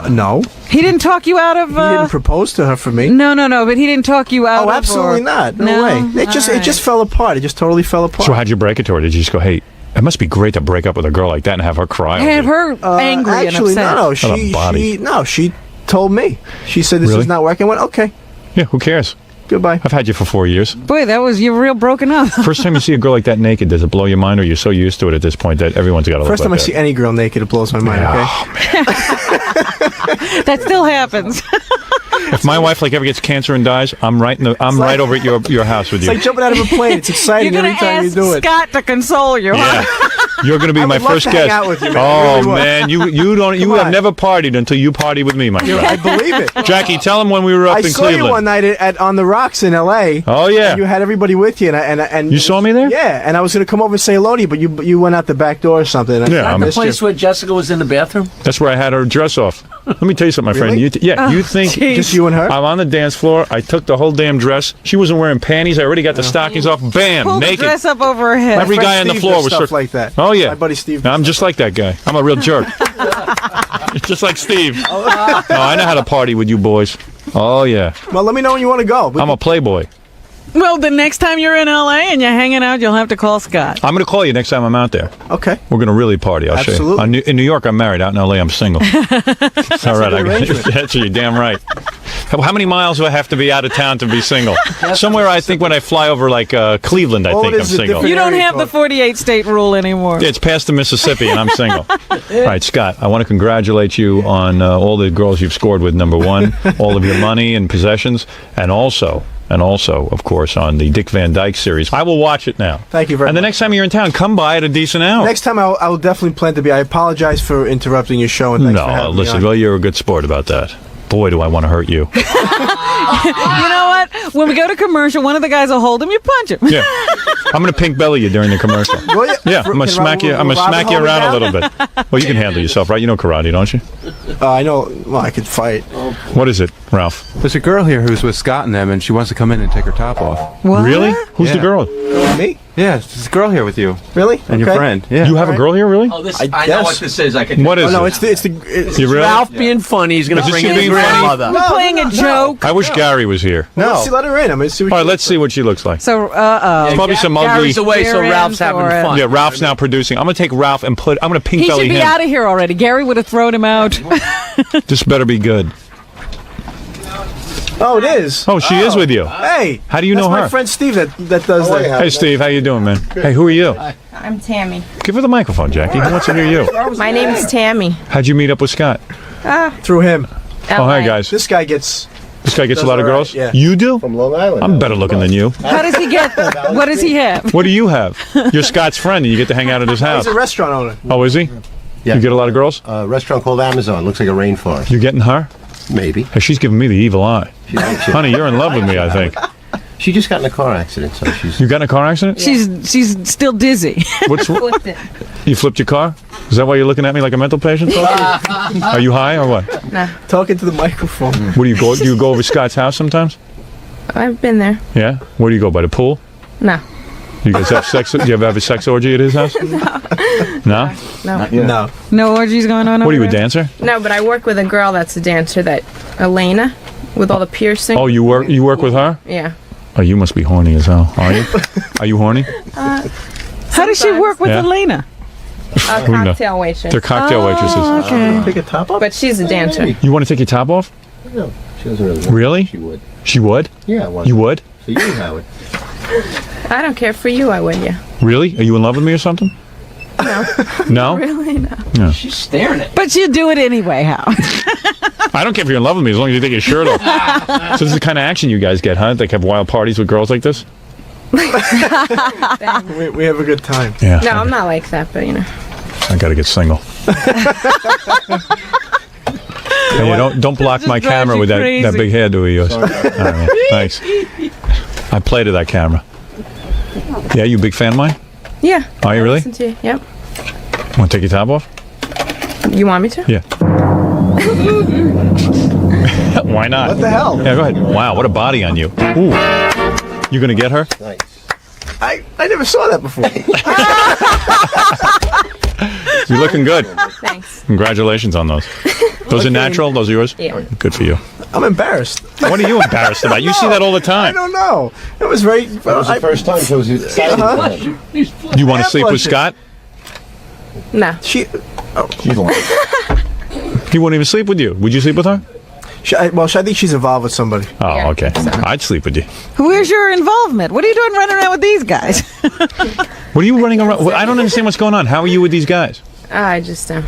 No. He didn't talk you out of. He didn't propose to her for me. No, but he didn't talk you out. Oh, of absolutely not. No way. It just fell apart. It just totally fell apart. So how'd you break it to her? Did you just go, hey, it must be great to break up with a girl like that and have her cry? Have her angry actually, and upset. she told me. She said this Really? is not working. I went, okay. Yeah, who cares? Goodbye. I've had you for 4 years. Boy, you're real broken up. First time you see a girl like that naked, does it blow your mind, or you're so used to it at this point that everyone's got to look First like time I that? see any girl naked, it blows my mind, okay? That still happens. If my wife ever gets cancer and dies, I'm right over at your house with It's you. like jumping out of a plane. It's exciting You're every time you ask do it. Scott to console you. Yeah. You're going to be I my would love first to hang guest. out with you, man. I Oh really would. man, you have on. never partied until you party with me, my friend. I believe it. Jackie, tell him when we were up I in saw Cleveland. you one night on the rocks in L.A. Oh yeah, and you had everybody with you, and you saw me there. Yeah, and I was going to come over and say hello to you, but you went out the back door or something. Yeah, The place where Jessica was in the bathroom? That's where I had her dress off. Let me tell you something, my friend. Really? You think just you and her? I'm on the dance floor. I took the whole damn dress. She wasn't wearing panties. I already got the stockings off. Bam, Pull the naked. dress up over her head. Every guy on the Steve floor does was stuff like that. Oh yeah, My buddy Steve. I'm just like that guy. I'm a real jerk. Just like Steve. No, I know how to party with you boys. Oh yeah. Well, let me know when you want to go. I'm a playboy. Well, the next time you're in L.A. and you're hanging out, you'll have to call Scott. I'm going to call you next time I'm out there. Okay. We're going to really party. I'll show you. In New York, I'm married. Out in L.A., I'm single. All right. That's you're damn right. How many miles do I have to be out of town to be single? Somewhere, I think, when I fly over, like, Cleveland, I think I'm single. You don't have the 48-state rule anymore. It's past the Mississippi, and I'm single. All right, Scott, I want to congratulate you on all the girls you've scored with, number one, all of your money and possessions, and also, of course, on the Dick Van Dyke series. I will watch it now. Thank you very much. And the next time you're in town, come by at a decent hour. Next time, I will definitely plan to be. I apologize for interrupting your show, and thanks for having me on. Well, you're a good sport about that. Boy, do I want to hurt you. You know what? When we go to commercial, one of the guys will hold him, you punch him. Yeah. I'm going to pink belly you during the commercial. Yeah, I'm going to smack you. I'm going to smack you around a little bit. Well, you can handle yourself, right? You know karate, don't you? I know. Well, I could fight. What is it, Ralph? There's a girl here who's with Scott and them, and she wants to come in and take her top off. What? Really? Who's the girl? Me? Yeah, there's a girl here with you. Really? And your friend. Yeah. You have a girl here, really? Oh, I know what this is. I can. What is no, it? it's You really? Ralph being funny. He's going to Is bring she in his being funny? grandmother. We're playing a joke. I wish Gary was here. Let's let her in. I'm going to see what All right, let's see what she looks like. So, Probably some ugly. Gary's away, so Ralph's having fun. Yeah, Ralph's now producing. I'm going to take Ralph and I'm going to pink he belly should be him. out of here already. Gary would have thrown him out. This better be good. Oh, it is. Oh, she is with you. Hey. How do you know That's her? my friend Steve that does that. Hey, Steve, how you doing, man? Hey, who are you? I'm Tammy. Give her the microphone, Jackie. Who wants to hear you? My name's Tammy. How'd you meet up with Scott? Through him. Oh, hi, guys. This guy gets a lot of girls? Yeah. You do? From Long Island. I'm better looking than you. How does he get them? What does he have? What do you have? You're Scott's friend, and you get to hang out at his house. He's a restaurant owner. Oh, is he? Yeah. You get a lot of girls? A restaurant called Amazon. Looks like a rainforest. You getting her? Maybe. Hey, she's giving me the evil eye. Honey, you're in love with me, I think. She just got in a car accident, so she's... You got in a car accident? She's still dizzy. Flipped it. You flipped your car? Is that why you're looking at me like a mental patient? Are you high or what? No. Talking to the microphone. What do you go? Do you go over Scott's house sometimes? I've been there. Yeah. Where do you go? By the pool? No. You guys have sex? Do you ever have a sex orgy at his house? No. No. No orgies going on. What are you, a over there? dancer? No, but I work with a girl that's a dancer, that Elena, with all the piercing. Oh, you work with her? Yeah. Oh, you must be horny as hell. Are you? Are you horny? How does she work with Yeah. Elena? A Who knows? cocktail waitress. They're cocktail waitresses. Okay. Take a top off? But she's a dancer. You want to take your top off? No, she doesn't really. Really? She would. She would? Yeah, why You not? would? So you, Howard. I don't care. For you, I would, yeah. Really? Are you in love with me or something? No. No? Really, no. No. She's staring at But you do it anyway, Howard. I don't care if you're in love with me as long as you take your shirt off. So this is the kind of action you guys get, huh? Like have wild parties with girls like this? We have a good time. Yeah. No, I'm not like that, but you know. I gotta get single. Hey, you don't block my camera with that big hairdo of yours. All right, thanks. I play to that camera. Yeah, you a big fan of mine? Yeah. Are you really? Listen to you. Yep. Want to take your top off? You want me to? Yeah. Why not? What the hell? Yeah, go ahead. Wow, what a body on you. Ooh. You gonna get her? Nice. I never saw that before. You're looking good. Thanks. Congratulations on those. Those are natural? Those are yours? Yeah. Good for you. I'm embarrassed. What are you embarrassed about? You see that all the I time. don't know. It was very. That was the first time she was excited. You want to sleep with Scott? No. She. She's lying. He won't even sleep with you. Would you sleep with her? I think she's involved with somebody. Oh, Yeah, okay. so. I'd sleep with you. Where's your involvement? What are you doing running around with these guys? What are you running around? I don't understand what's going on. How are you with these guys? I just Well,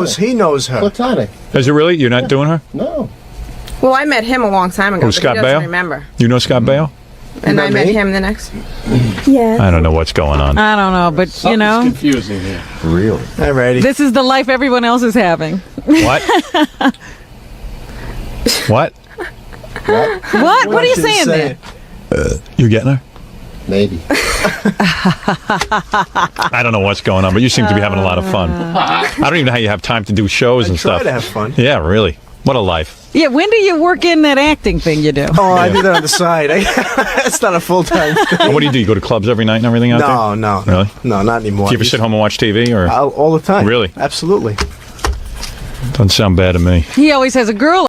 he knows her. Platonic. Is it really? You're not doing her? No. Well, I met him a long time ago. Oh, but Scott he doesn't Baio? remember. You know Scott Baio? And I met him the next. Yeah. I don't know what's going on. I don't know, but you know, confusing here. Really? Alrighty. this is the life everyone else is having. What? What? What? What are you saying there? You getting her? Maybe. I don't know what's going on, but you seem to be having a lot of fun. I don't even know how you have time to do shows and stuff. Try to have fun. Yeah, really. What a life. Yeah, when do you work in that acting thing you do? Oh, I do that on the side. It's not a full-time thing. And what do? You go to clubs every night and everything out there? No. Really? No, not anymore. Do you ever sit home and watch TV? Or all the time. Really? Absolutely. Doesn't sound bad to me. He always has a girl